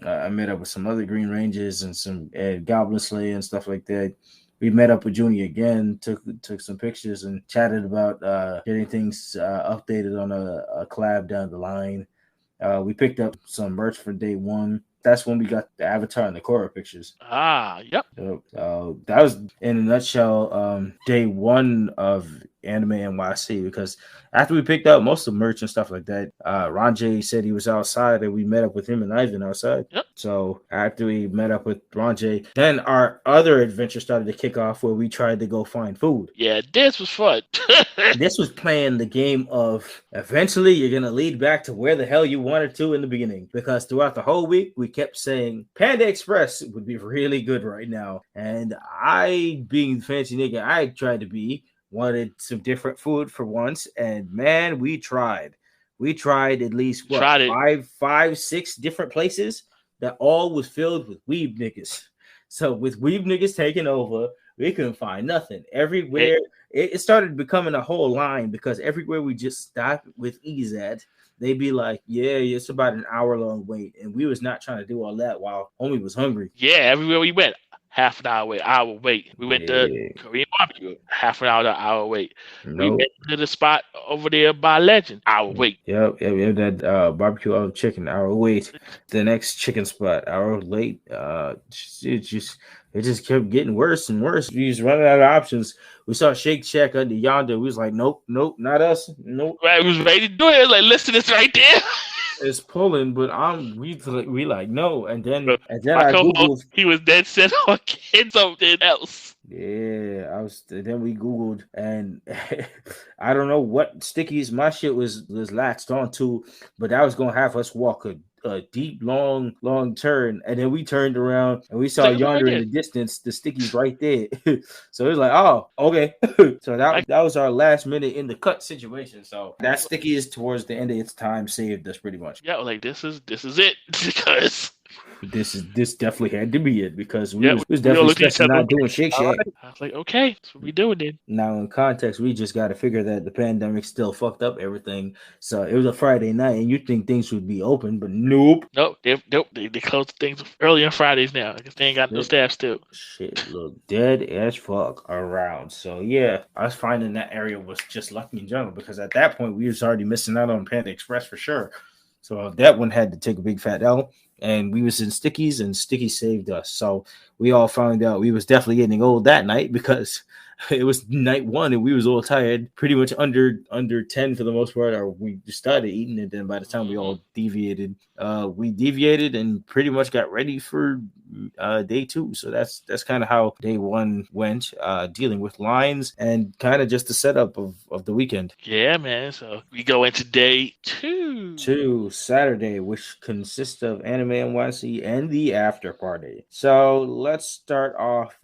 Speaker 1: I met up with some other Green Rangers and some Goblin Slayer and stuff like that. We met up with Junior again, took some pictures and chatted about getting things updated on a collab down the line. We picked up some merch for day one. That's when we got the Avatar and the Korra pictures.
Speaker 2: Yep.
Speaker 1: That was in a nutshell day one of AnimeNYC, because after we picked up most of the merch and stuff like that, Ron J said he was outside and we met up with him and Ivan outside.
Speaker 2: Yep.
Speaker 1: So after we met up with Ron J, then our other adventure started to kick off where we tried to go find food.
Speaker 2: Yeah, this was fun.
Speaker 1: This was playing the game of eventually you're going to lead back to where the hell you wanted to in the beginning, because throughout the whole week, we kept saying Panda Express would be really good right now. And I, being the fancy nigga I tried to be, wanted some different food for once. And man, we tried. We tried at least five, 6 different places that all was filled with weeb niggas. So with weeb niggas taking over, we couldn't find nothing. Everywhere, it started becoming a whole line, because everywhere we just stopped with ease at, they'd be like, yeah, it's about an hour-long wait. And we was not trying to do all that while homie was hungry.
Speaker 2: Yeah, everywhere we went, half an hour wait. We went to Korean barbecue, half an hour wait. We went to the spot over there by Legend, hour wait.
Speaker 1: Yep, that barbecue of chicken, hour wait. The next chicken spot, hour late. It just kept getting worse and worse. We was running out of options. We saw Shake Shack under yonder. We was like, nope, not us. Nope.
Speaker 2: Right, we was ready to do it. Like, listen, it's right there.
Speaker 1: It's pulling, but we like no. And then I
Speaker 2: Googled. He was dead set on getting something else.
Speaker 1: Yeah, then we Googled, and I don't know what stickies my shit was latched onto, but that was gonna have us walk a deep, long turn, and then we turned around and we saw yonder in the distance the stickies right there. So it was like, oh, okay. So that was our last minute in the cut situation. So that sticky is towards the end of its time saved us pretty much.
Speaker 2: Yeah, like this is it, because
Speaker 1: this definitely had to be it, because we was definitely stressing not doing Shake Shack.
Speaker 2: I was like, okay, that's what we doing then.
Speaker 1: Now in context, we just got to figure that the pandemic still fucked up everything. So it was a Friday night, and you'd think things would be open, but nope.
Speaker 2: They closed things early on Fridays now. I guess they ain't got no staff still.
Speaker 1: Shit look dead as fuck around. So yeah, I was finding that area was just lucky in general, because at that point we was already missing out on Panda Express for sure. So that one had to take a big fat L. And we was in Stickies, and Stickies saved us. So we all found out we was definitely getting old that night, because it was night one and we was all tired, pretty much under 10 for the most part, or we just started eating it. Then by the time we all deviated, and pretty much got ready for day two. So that's kind of how day one went, dealing with lines and kind of just the setup of the weekend.
Speaker 2: Yeah, man. So we go into day two,
Speaker 1: Saturday, which consists of AnimeNYC and the after party. So let's start off.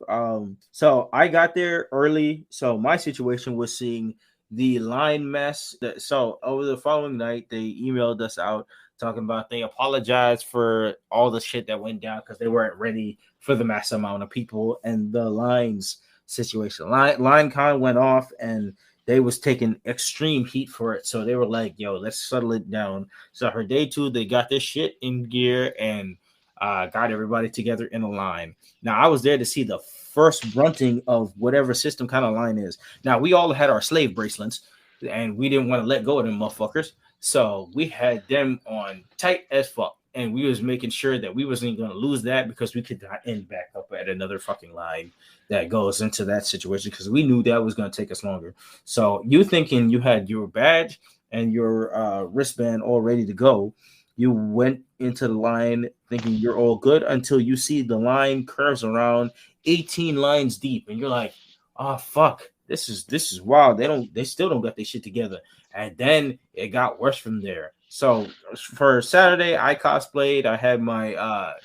Speaker 1: So I got there early. So my situation was seeing the line mess. So over the following night, they emailed us out talking about they apologized for all the shit that went down because they weren't ready for the mass amount of people and the lines situation. LineCon went off and they was taking extreme heat for it. So they were like, yo, let's settle it down. So for day two, they got this shit in gear and got everybody together in a line. Now, I was there to see the first brunting of whatever system kind of line is. Now, we all had our slave bracelets, and we didn't want to let go of them motherfuckers. So we had them on tight as fuck. And we was making sure that we wasn't going to lose that because we could not end back up at another fucking line that goes into that situation because we knew that was going to take us longer. So you thinking you had your badge and your wristband all ready to go, you went into the line thinking you're all good until you see the line curves around 18 lines deep. And you're like, oh, fuck, this is wild. They still don't got their shit together. And then it got worse from there. So for Saturday, I cosplayed. I had my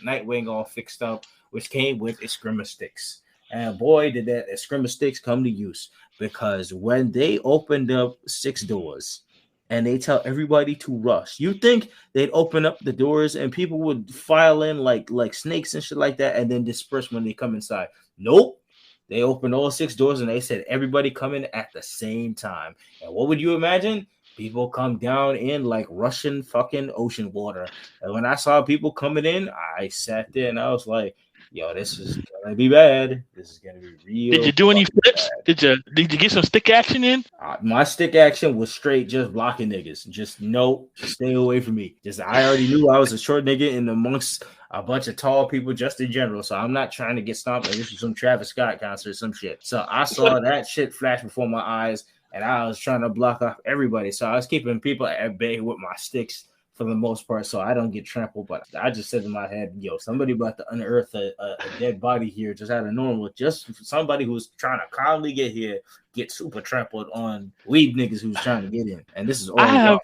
Speaker 1: Nightwing all fixed up, which came with Eskrima sticks. And boy, did that Eskrima sticks come to use, because when they opened up 6 doors and they tell everybody to rush, you think they'd open up the doors and people would file in like snakes and shit like that and then disperse when they come inside. Nope. They opened all 6 doors and they said everybody come in at the same time. And what would you imagine? people come down in like Russian fucking ocean water. And when I saw people coming in, I sat there and I was like, yo, this is gonna be bad. This is gonna be real.
Speaker 2: Did you do any flips? Bad. Did you get some stick action in?
Speaker 1: My stick action was straight just blocking niggas. Just stay away from me. I already knew I was a short nigga in amongst a bunch of tall people just in general. So I'm not trying to get stomped like this is some Travis Scott concert or some shit. So I saw that shit flash before my eyes and I was trying to block off everybody. So I was keeping people at bay with my sticks for the most part, so I don't get trampled. But I just said in my head, yo, somebody about to unearth a dead body here just out of normal. Just somebody who's trying to calmly get here, get super trampled on weed niggas who's trying to get in. And this is all
Speaker 2: I have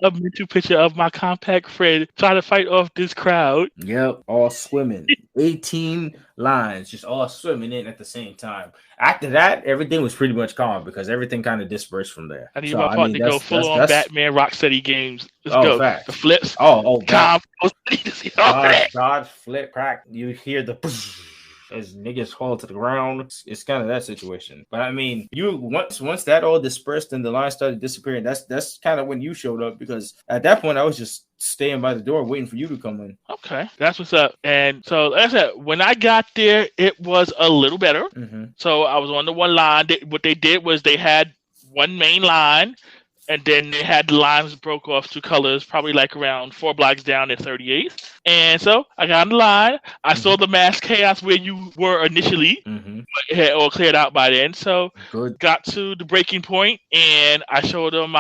Speaker 2: a mental picture of my compact friend trying to fight off this crowd.
Speaker 1: Yep, all swimming. 18 lines, just all swimming in at the same time. After that, everything was pretty much calm because everything kind of dispersed from there.
Speaker 2: I need my partner to go full on Batman Rocksteady games. Let's go.
Speaker 1: Fact.
Speaker 2: The flips.
Speaker 1: Dodge, flip, crack. You hear the as niggas fall to the ground. It's kind of that situation. But I mean, you once that all dispersed and the line started disappearing, that's kind of when you showed up, because at that point I was just staying by the door waiting for you to come in.
Speaker 2: Okay, that's what's up. And so like I said, when I got there, it was a little better.
Speaker 1: Mm-hmm.
Speaker 2: So I was on the one line. What they did was they had one main line, and then they had the lines broke off two colors, probably like around 4 blocks down at 38th. And so I got on the line. I saw the mass chaos where you were initially, but it had all cleared out by then. So got to the breaking point, and I showed them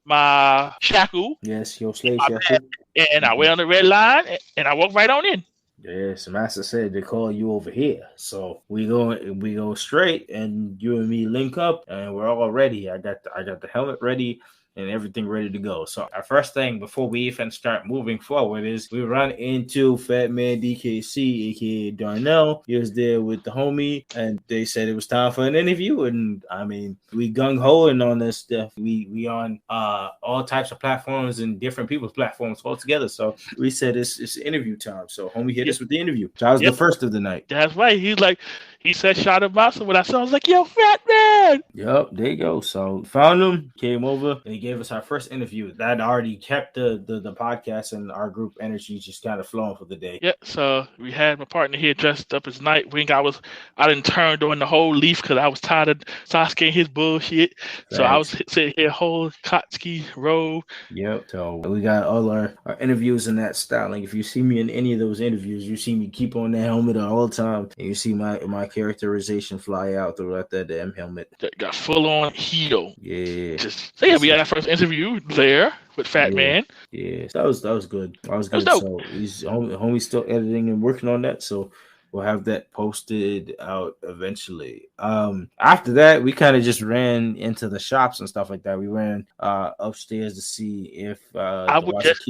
Speaker 2: my shackle.
Speaker 1: Yes, your slave shackle.
Speaker 2: And I went on the red line, and I walked right on in.
Speaker 1: Yes, Master said they call you over here. So we go straight, and you and me link up, and we're all ready. I got the helmet ready and everything ready to go. So our first thing before we even start moving forward is we run into Fat Man DKC, aka Darnell. He was there with the homie, and they said it was time for an interview. And I mean, we gung-hoing on this stuff. We on all types of platforms and different people's platforms all together. So we said it's interview time. So homie hit us with the interview. So I was the first of the night.
Speaker 2: That's right. He said shout him out. So when I saw, I was like, yo, Fat Man.
Speaker 1: Yep, there you go. So found him, came over, and he gave us our first interview. That already kept the podcast and our group energy just kind of flowing for the day.
Speaker 2: Yeah, so we had my partner here dressed up as Nightwing. I didn't turn during the whole leaf because I was tired of Sasuke and his bullshit. Thanks. So I was sitting here whole Kotsky robe.
Speaker 1: Yep. So we got all our interviews in that style. Like if you see me in any of those interviews, you see me keep on that helmet all the time, and you see my characterization fly out throughout that damn helmet.
Speaker 2: That got full on heel.
Speaker 1: Yeah.
Speaker 2: We had our first interview there with Fat Man.
Speaker 1: Yeah, that was good. That was good. So he's homie's still editing and working on that. So we'll have that posted out eventually. After that, we kind of just ran into the shops and stuff like that. We ran upstairs to see if
Speaker 2: I would just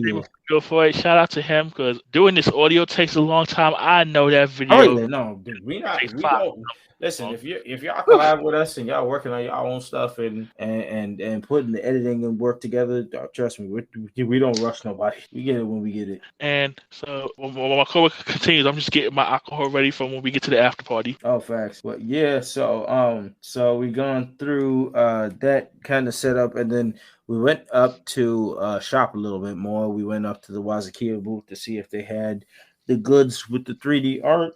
Speaker 2: go for it. Shout out to him because doing this audio takes a long time. I know that video.
Speaker 1: Oh, yeah, no, dude, we don't. Listen, if y'all collab with us and y'all working on y'all own stuff and putting the editing and work together, trust me, we don't rush nobody. We get it when we get it.
Speaker 2: And so when my coworker continues, I'm just getting my alcohol ready for when we get to the after party.
Speaker 1: Oh, facts. But yeah, so we gone through that kind of setup, and then we went up to shop a little bit more. We went up to the Wazakia booth to see if they had the goods with the 3D art.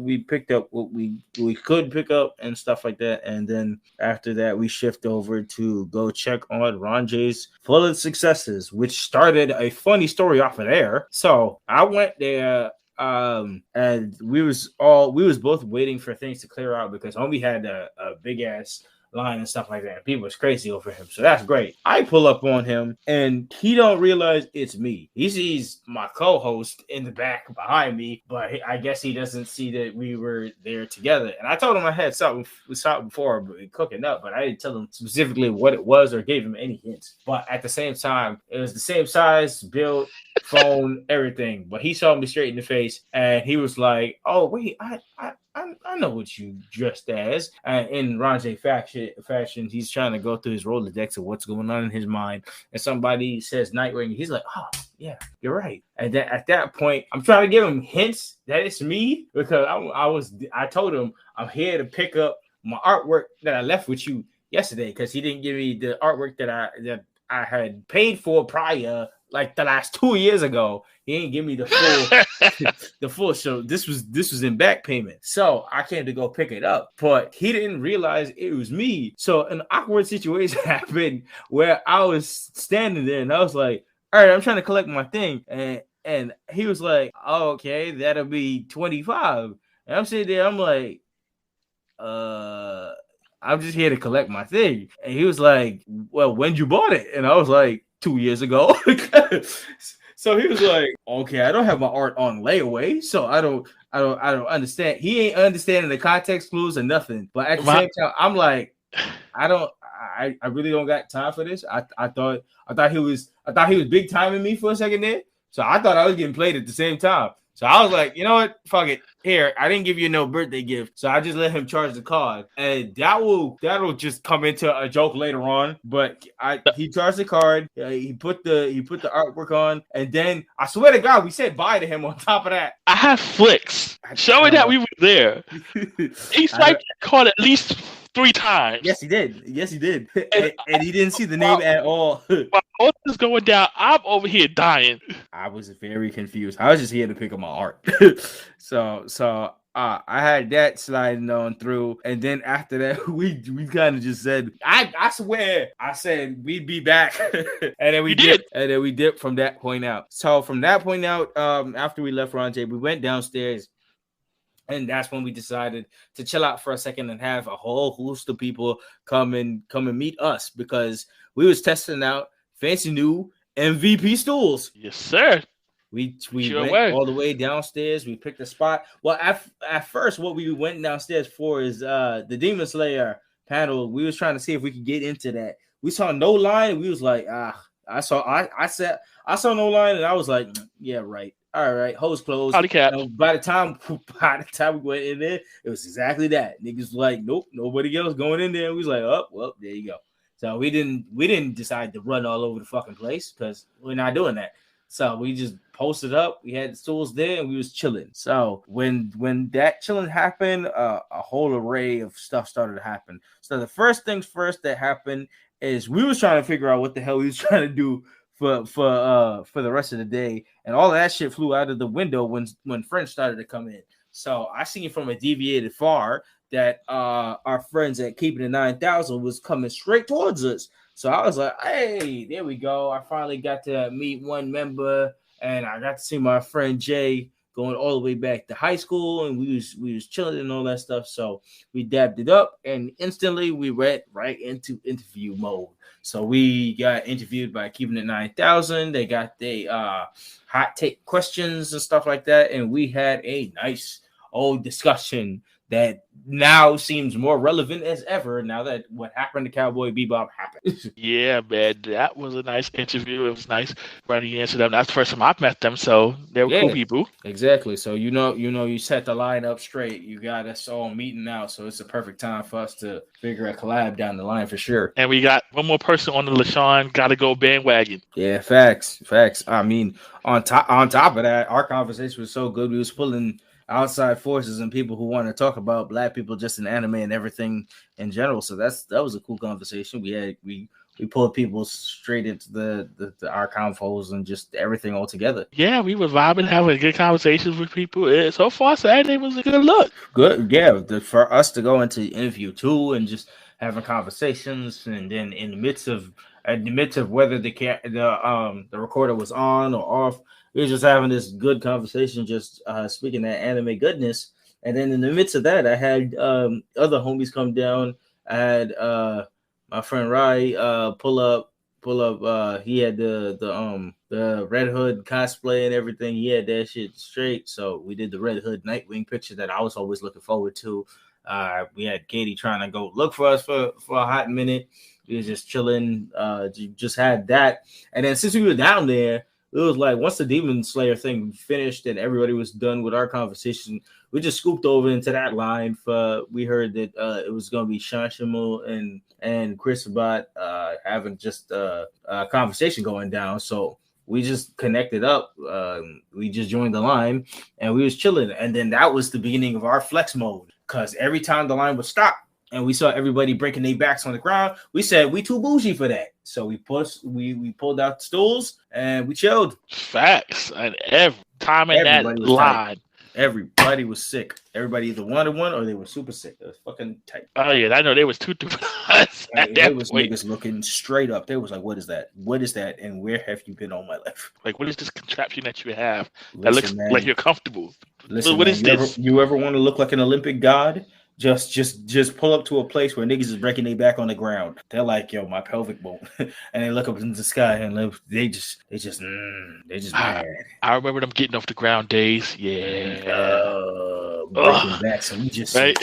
Speaker 1: We picked up what we could pick up and stuff like that. And then after that, we shift over to go check on Ranjay's Fullest Successes, which started a funny story off of there. So I went there, and we was both waiting for things to clear out because homie had a big ass line and stuff like that. People was crazy over him, so that's great. I pull up on him, and he don't realize it's me. He sees my co-host in the back behind me, but I guess he doesn't see that we were there together. And I told him I had something before cooking up, but I didn't tell him specifically what it was or gave him any hints. But at the same time, it was the same size, build, phone, everything. But he saw me straight in the face, and he was like, "Oh wait, I know what you dressed as." In Ranjay fashion, he's trying to go through his Rolodex of what's going on in his mind. And somebody says Nightwing. He's like, "Oh, yeah, you're right." And then at that point, I'm trying to give him hints that it's me because I told him I'm here to pick up my artwork that I left with you yesterday because he didn't give me the artwork that I had paid for prior, like the last 2 years ago. He ain't give me the full the full. So this was in back payment. So I came to go pick it up, but he didn't realize it was me. So an awkward situation happened where I was standing there and I was like, all right, I'm trying to collect my thing. And he was like, oh, okay, that'll be 25. And I'm sitting there, I'm like, I'm just here to collect my thing. And he was like, well, when you bought it? And I was like, 2 years ago. So he was like, okay, I don't have my art on layaway, so I don't understand. He ain't understanding the context clues or nothing. But at the same time, I'm like, I really don't got time for this. I thought he was big timing me for a second there. So I thought I was getting played at the same time. So I was like, you know what? Fuck it. Here, I didn't give you no birthday gift. So I just let him charge the card. And that'll just come into a joke later on. But he charged the card. He put the artwork on. And then I swear to God, we said bye to him on top of that.
Speaker 2: I have flicks showing that we were there. He swiped that card at least 3 times.
Speaker 1: Yes, he did. And he didn't see the name at all.
Speaker 2: While all this is going down, I'm over here dying.
Speaker 1: I was very confused. I was just here to pick up my art. So I had that sliding on through, and then after that, we kind of just said, I swear, I said we'd be back, and then we did, and then we dipped from that point out. So from that point out, after we left Ronjay, we went downstairs. And that's when we decided to chill out for a second and have a whole host of people come and meet us, because we was testing out fancy new MVP stools.
Speaker 2: Yes, sir.
Speaker 1: We went all the way downstairs. We picked a spot. Well, at first, what we went downstairs for is the Demon Slayer panel. We was trying to see if we could get into that. We saw no line. We was like, I saw no line, and I was like, yeah, right. All right, hose closed. By the time we went in there, it was exactly that. Niggas like, nope, nobody else going in there. We was like, oh, well, there you go. So we didn't decide to run all over the fucking place, because we're not doing that. So we just posted up. We had the stools there, and we was chilling. So when that chilling happened, a whole array of stuff started to happen. So the first things first that happened is we was trying to figure out what the hell we was trying to do for the rest of the day, and all of that shit flew out of the window when friends started to come in. So I seen from a deviated far that our friends at Keeping It 9000 was coming straight towards us. So I was like, hey, there we go. I finally got to meet one member, and I got to see my friend Jay going all the way back to high school, and we was chilling and all that stuff. So we dabbed it up, and instantly we went right into interview mode. So we got interviewed by Keeping It 9000. They got the hot take questions and stuff like that, and we had a nice old discussion that now seems more relevant as ever now that what happened to Cowboy Bebop happened.
Speaker 2: Yeah, man, that was a nice interview. It was nice running into them. That's the first time I've met them, so they were cool people.
Speaker 1: Exactly. So you set the line up straight. You got us all meeting now, so it's a perfect time for us to figure a collab down the line for sure.
Speaker 2: And we got one more person on the LaShawn Gotta Go bandwagon.
Speaker 1: Yeah, facts. I mean, on top of that, our conversation was so good. We was pulling outside forces and people who want to talk about Black people just in anime and everything in general. So that was a cool conversation. We pulled people straight into our convos and just everything all together.
Speaker 2: Yeah, we were vibing, having good conversations with people. So far, Saturday was a good look.
Speaker 1: Good, yeah. For us to go into interview 2 and just having conversations, and then in the midst of whether the recorder was on or off, we were just having this good conversation, just speaking that anime goodness. And then in the midst of that, I had other homies come down. I had my friend Rai pull up. He had the Red Hood cosplay and everything. He had that shit straight. So we did the Red Hood Nightwing picture that I was always looking forward to. We had Katie trying to go look for us for a hot minute. We was just chilling. Just had that. And then since we were down there, it was like once the Demon Slayer thing finished and everybody was done with our conversation, we just scooped over into that line. We heard that it was going to be Sean Schimmel and Chris Sabat having just a conversation going down. So we just connected up. We just joined the line and we was chilling. And then that was the beginning of our flex mode, because every time the line would stop and we saw everybody breaking their backs on the ground, we said we too bougie for that. So we pulled out stools and we chilled.
Speaker 2: Facts. And every time in that line.
Speaker 1: Everybody was sick. Everybody either wanted one or they were super sick. It was fucking tight.
Speaker 2: Oh yeah, I know they was too us at that
Speaker 1: was
Speaker 2: point.
Speaker 1: Niggas looking straight up. They was like, "What is that? What is that? And where have you been all my life?
Speaker 2: Like, what is this contraption that you have that looks like you're comfortable?
Speaker 1: Listen,
Speaker 2: what
Speaker 1: man,
Speaker 2: is this?
Speaker 1: You ever want to look like an Olympic god? Just pull up to a place where niggas is breaking their back on the ground. They're like, yo, my pelvic bone, and they look up into the sky and they just mad.
Speaker 2: I remember them getting off the ground days. Yeah,
Speaker 1: breaking back. So we just
Speaker 2: right.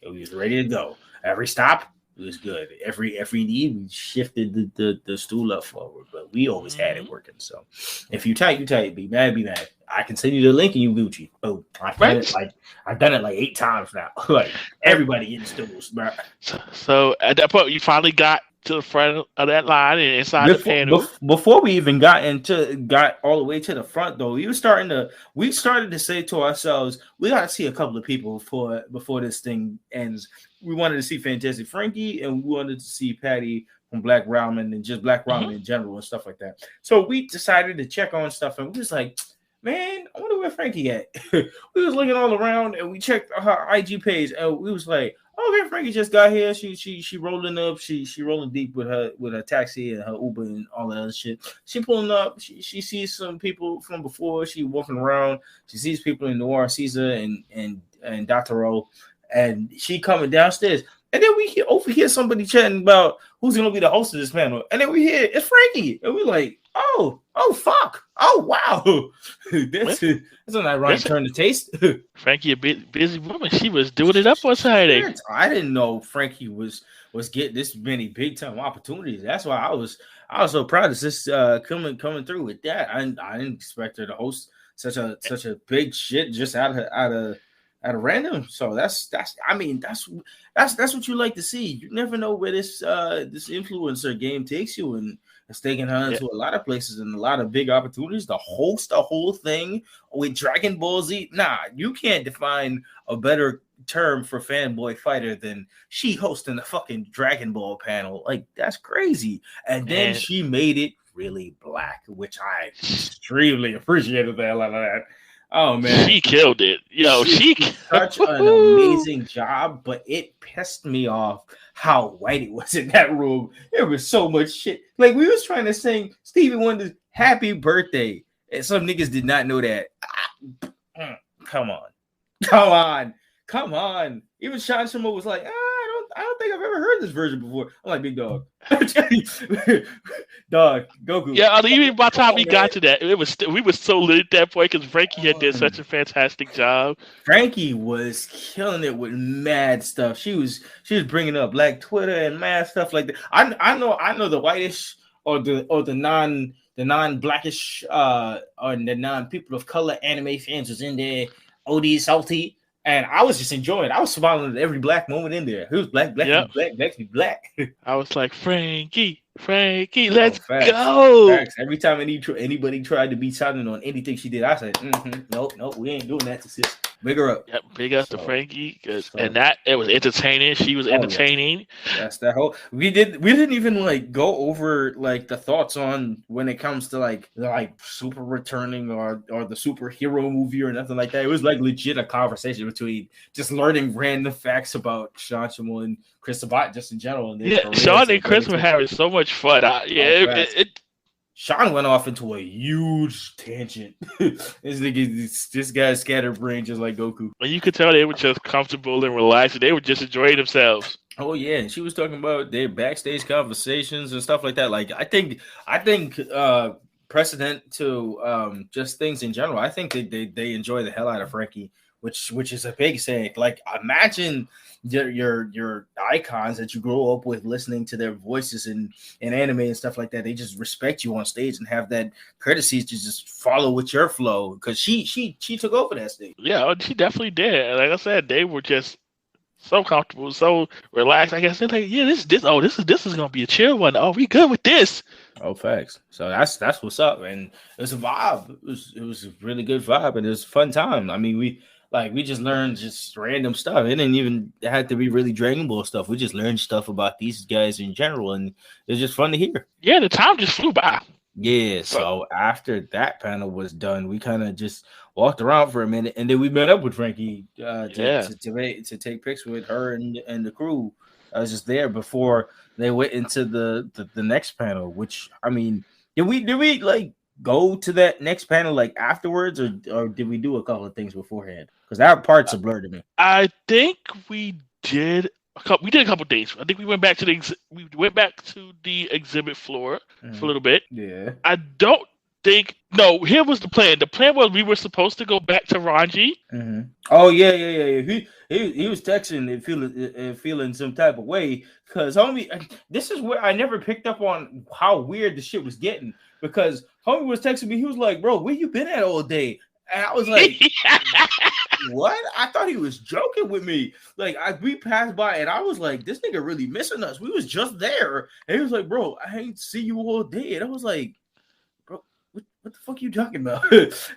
Speaker 1: We was ready to go. Every stop, it was good. Every need, we shifted the stool up forward, but we always had it working. So if you tight, you tight. Be mad. I can send you the link and you Gucci. Boom. I've done it like 8 times now. Like everybody getting stools, bro.
Speaker 2: So at that point, you finally got to the front of that line and inside the panel.
Speaker 1: Before we even got all the way to the front, though, we started to say to ourselves, we got to see a couple of people before this thing ends. We wanted to see Fantastic Frankie and we wanted to see Patty from Black Ramen and just Black Ramen in general and stuff like that. So we decided to check on stuff and we was like, man, I wonder where Frankie at. We was looking all around and we checked her IG page and we was like, okay, Frankie just got here. She rolling up. She rolling deep with her taxi and her Uber and all that other shit. She pulling up. She sees some people from before. She walking around. She sees people in Noir Caesar and Dr. O, and she coming downstairs. And then we overhear somebody chatting about who's gonna be the host of this panel. And then we hear it's Frankie, and we're like, oh fuck, oh wow, that's an ironic turn to taste.
Speaker 2: Frankie, a bit busy woman, she was doing it up on Saturday.
Speaker 1: I didn't know Frankie was getting this many big time opportunities. That's why I was so proud of this coming through with that. I didn't expect her to host such a big shit just out of random. So that's what you like to see. You never know where this influencer game takes you, and it's taking her into a lot of places and a lot of big opportunities to host the whole thing with Dragon Ball Z. Nah, you can't define a better term for fanboy fighter than she hosting the fucking Dragon Ball panel. Like, that's crazy. And then she made it really black, which I extremely appreciated the hell out of that. Oh man,
Speaker 2: she killed it. She did
Speaker 1: such an amazing job, but it pissed me off how white it was in that room. There was so much shit. Like, we was trying to sing Stevie Wonder's "Happy Birthday," and some niggas did not know that. Come on. Even Sean Shimo was like, I don't think I've ever heard this version before. I'm like, big dog. Dog, Goku.
Speaker 2: Yeah, even by the time we got to that, we was so lit at that point because Frankie had did such a fantastic job.
Speaker 1: Frankie was killing it with mad stuff. She was bringing up Black Twitter and mad stuff like that. I know the whitish or the non-blackish or the non-people of color anime fans was in there. OD Salty. And I was just enjoying it. I was smiling at every black moment in there. It was black, black.
Speaker 2: I was like, Frankie, let's
Speaker 1: go. Facts. Every time anybody tried to be sounding on anything she did, I said, nope, we ain't doing that to sis. Big her up.
Speaker 2: Yep, big up to Frankie. And that, it was entertaining. She was entertaining.
Speaker 1: That's that whole. We didn't even like go over like the thoughts on when it comes to like super returning or the superhero movie or nothing like that. It was like legit a conversation between just learning random facts about Sean Shimo and Chris Sabat just in general. And
Speaker 2: Sean and Chris were having so much fun.
Speaker 1: Sean went off into a huge tangent. This guy's scatterbrained just like Goku.
Speaker 2: And you could tell they were just comfortable and relaxed. They were just enjoying themselves.
Speaker 1: Oh yeah, and she was talking about their backstage conversations and stuff like that. Like I think precedent to just things in general. I think they enjoy the hell out of Frankie, which is a big thing. Like, imagine your icons that you grow up with, listening to their voices in anime and stuff like that. They just respect you on stage and have that courtesy to just follow with your flow, because she took over that stage.
Speaker 2: Yeah, she definitely did. Like I said, they were just so comfortable, so relaxed. I guess they're like, yeah, this is gonna be a chill one. Oh, we good with this.
Speaker 1: Oh, facts. So that's what's up, and it was a vibe. It was a really good vibe, and it was a fun time. I mean, Like we just learned just random stuff. It didn't even have to be really Dragon Ball stuff. We just learned stuff about these guys in general, and it's just fun to hear.
Speaker 2: Yeah, the time just flew by.
Speaker 1: Yeah, so after that panel was done, we kind of just walked around for a minute, and then we met up with Frankie to take pics with her and the crew. I was just there before they went into the next panel. Which I mean, did we like go to that next panel like afterwards, or did we do a couple of things beforehand? Because that part's a blur to me.
Speaker 2: I think we did. We did a couple days. I think we went back to the exhibit floor for a little bit.
Speaker 1: Yeah.
Speaker 2: I don't think. No, here was the plan. The plan was we were supposed to go back to Ranji.
Speaker 1: Mm-hmm. Oh yeah. He was texting and feeling some type of way because homie, this is where I never picked up on how weird the shit was getting because homie was texting me. He was like, "Bro, where you been at all day?" And I was like, what? I thought he was joking with me. Like, we passed by, and I was like, this nigga really missing us. We was just there. And he was like, bro, I ain't see you all day. And I was like, bro, what the fuck you talking about?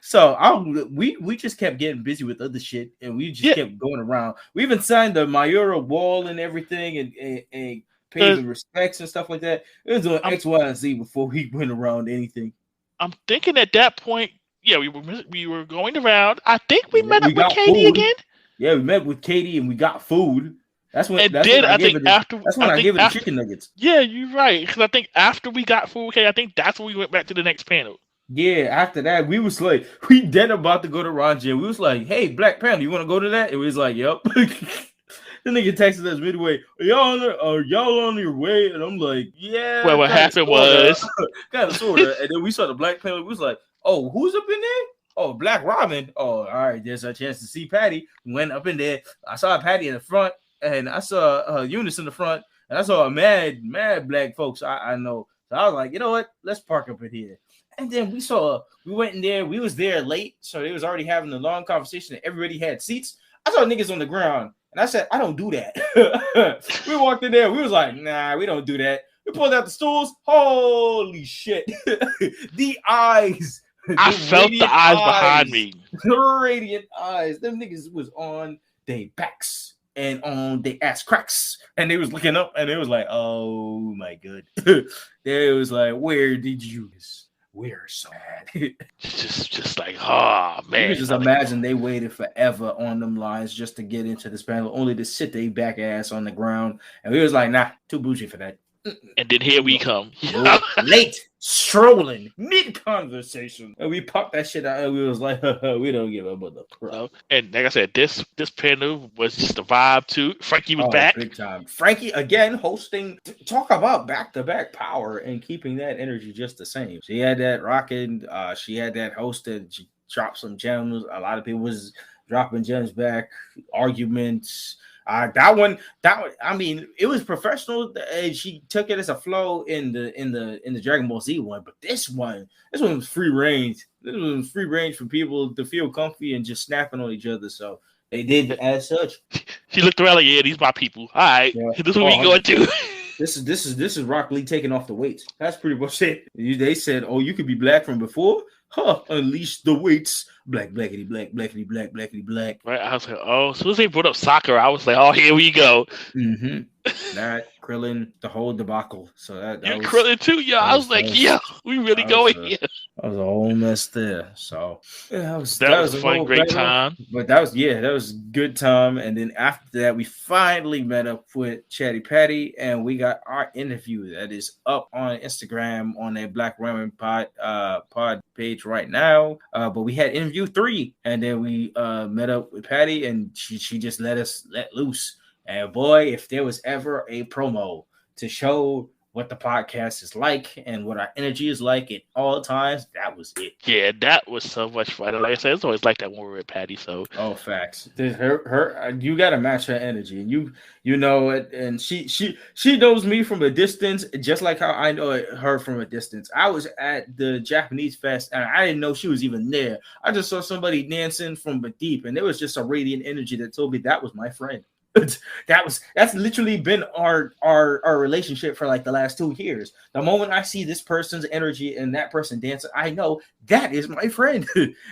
Speaker 1: So we just kept getting busy with other shit, and we just kept going around. We even signed the Mayura wall and everything, and paid the respects and stuff like that. It was doing X, Y, and Z before we went around anything.
Speaker 2: I'm thinking at that point, yeah, we were going around. I think we met up with Katie again.
Speaker 1: Yeah, we met with Katie and we got food. That's when. That's when I gave her the chicken nuggets.
Speaker 2: Yeah, you're right. Because I think after we got food, okay, I think that's when we went back to the next panel.
Speaker 1: Yeah, after that, we was like, we dead about to go to Ranji. We was like, hey, Black Panther, you want to go to that? And we was like, yep. The nigga texted us midway, are y'all on your way? And I'm like, yeah.
Speaker 2: Well, what happened was
Speaker 1: kind of sorta. And then we saw the Black Panther. We was like, oh, who's up in there? Oh, Black Robin. Oh, all right. There's a chance to see Patty. Went up in there. I saw Patty in the front, and I saw Eunice in the front, and I saw mad black folks I know. So I was like, you know what? Let's park up in here. And then we went in there. We was there late, so they was already having a long conversation. And everybody had seats. I saw niggas on the ground, and I said, I don't do that. We walked in there. We was like, nah, we don't do that. We pulled out the stools. Holy shit. The eyes.
Speaker 2: I felt the eyes behind me.
Speaker 1: The radiant eyes. Them niggas was on their backs and on their ass cracks. And they was looking up and it was like, oh my god. They was like, where did you? We're sad.
Speaker 2: just like, oh man.
Speaker 1: You can just imagine they waited forever on them lines just to get into this panel, only to sit their back ass on the ground. And we was like, nah, too bougie for that.
Speaker 2: And then here we come.
Speaker 1: Late, strolling, mid-conversation. And we popped that shit out and we was like, we don't give a mother.
Speaker 2: And like I said, this panel was just a vibe too. Frankie was back.
Speaker 1: Big time. Frankie, again, hosting. Talk about back-to-back power and keeping that energy just the same. She had that rocking. She had that hosted. She dropped some gems. A lot of people was dropping gems back. Arguments. That one, I mean, it was professional. And she took it as a flow in the Dragon Ball Z one, but this one was free range. This was free range for people to feel comfy and just snapping on each other. So they did as such.
Speaker 2: She looked around like, yeah, these my people. All right, this is what we going to.
Speaker 1: This is Rock Lee taking off the weights. That's pretty much it. They said, oh, you could be black from before. Huh, unleash the weights. Black, blackity, black, blackity, black, blackity, black.
Speaker 2: Right, I was like, oh, as soon as they brought up soccer, I was like, oh, here we go.
Speaker 1: Mm-hmm. That, Krillin, the whole debacle. So that was
Speaker 2: Krillin too, yeah. I was like, yeah, we really going here.
Speaker 1: That was a whole mess there. So yeah, that was
Speaker 2: a fun, great time.
Speaker 1: But that was good time. And then after that, we finally met up with Chatty Patty, and we got our interview that is up on Instagram on a Black Women pod page right now. But we had interview 3, and then we met up with Patty, and she just let loose. And boy, if there was ever a promo to show what the podcast is like and what our energy is like at all times, that was it.
Speaker 2: Yeah, that was so much fun. Like I said, it's always like that when we're with Patty. So
Speaker 1: facts. Her you gotta match her energy, and you know it. And she knows me from a distance, just like how I know her from a distance. I was at the Japanese fest, and I didn't know she was even there. I just saw somebody dancing from the deep, and there was just a radiant energy that told me that was my friend. That's literally been our relationship for like the last 2 years. The moment I see this person's energy and that person dancing, I know that is my friend.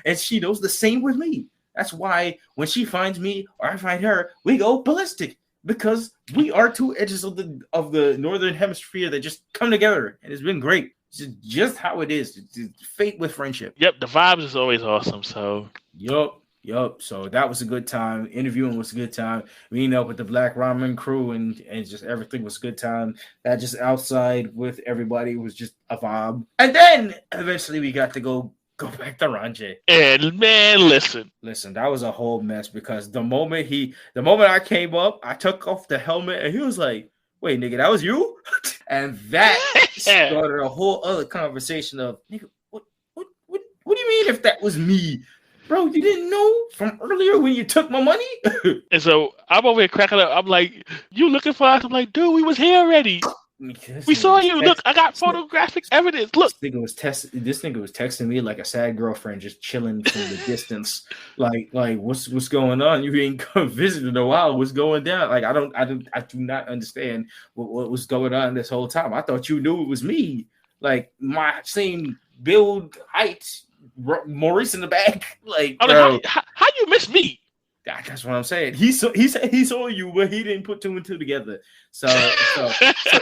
Speaker 1: And she knows the same with me. That's why when she finds me or I find her, we go ballistic because we are two edges of the northern hemisphere that just come together, and it's been great. It's just how it is. It's fate with friendship.
Speaker 2: Yep, the vibes is always awesome. So
Speaker 1: Yup. So that was a good time. Interviewing was a good time. Meeting up with the Black Ramen crew and just everything was a good time. That just outside with everybody was just a vibe. And then eventually we got to go back to Ranjay.
Speaker 2: And man, listen,
Speaker 1: that was a whole mess because the moment I came up, I took off the helmet and he was like, "Wait, nigga, that was you?" And that started a whole other conversation of, "Nigga, what do you mean if that was me? Bro, you didn't know from earlier when you took my money?"
Speaker 2: And so I'm over here cracking up. I'm like, "You looking for us?" I'm like, "Dude, we was here already. We saw you. Look, I got photographic evidence. Look." This
Speaker 1: nigga was texting me like a sad girlfriend just chilling from the distance. Like what's going on? You ain't come visit in a while. What's going down? Like I do not understand what was going on this whole time. I thought you knew it was me. Like my same build, height, Maurice in the back. Like,
Speaker 2: bro, how you miss me?
Speaker 1: That's what I'm saying. He said he saw you, but he didn't put two and two together. So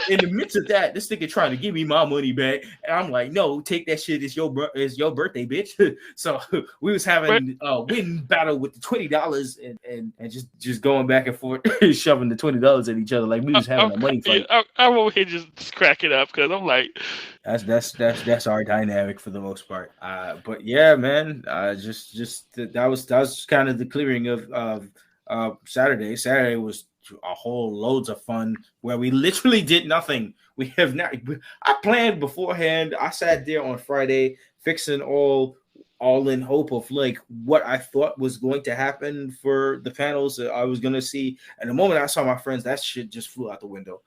Speaker 1: in the midst of that, this nigga trying to give me my money back, and I'm like, "No, take that shit. It's your birthday, bitch." So we was having a win battle with the $20 and just going back and forth, shoving the $20 at each other like we was having a money fight.
Speaker 2: I'm over here just cracking up because I'm like,
Speaker 1: that's our dynamic for the most part. But yeah, man, that was kind of the clearing of Saturday. Saturday was a whole loads of fun where we literally did nothing. We have not. I planned beforehand. I sat there on Friday fixing all in hope of like what I thought was going to happen for the panels that I was gonna see. And the moment I saw my friends, that shit just flew out the window.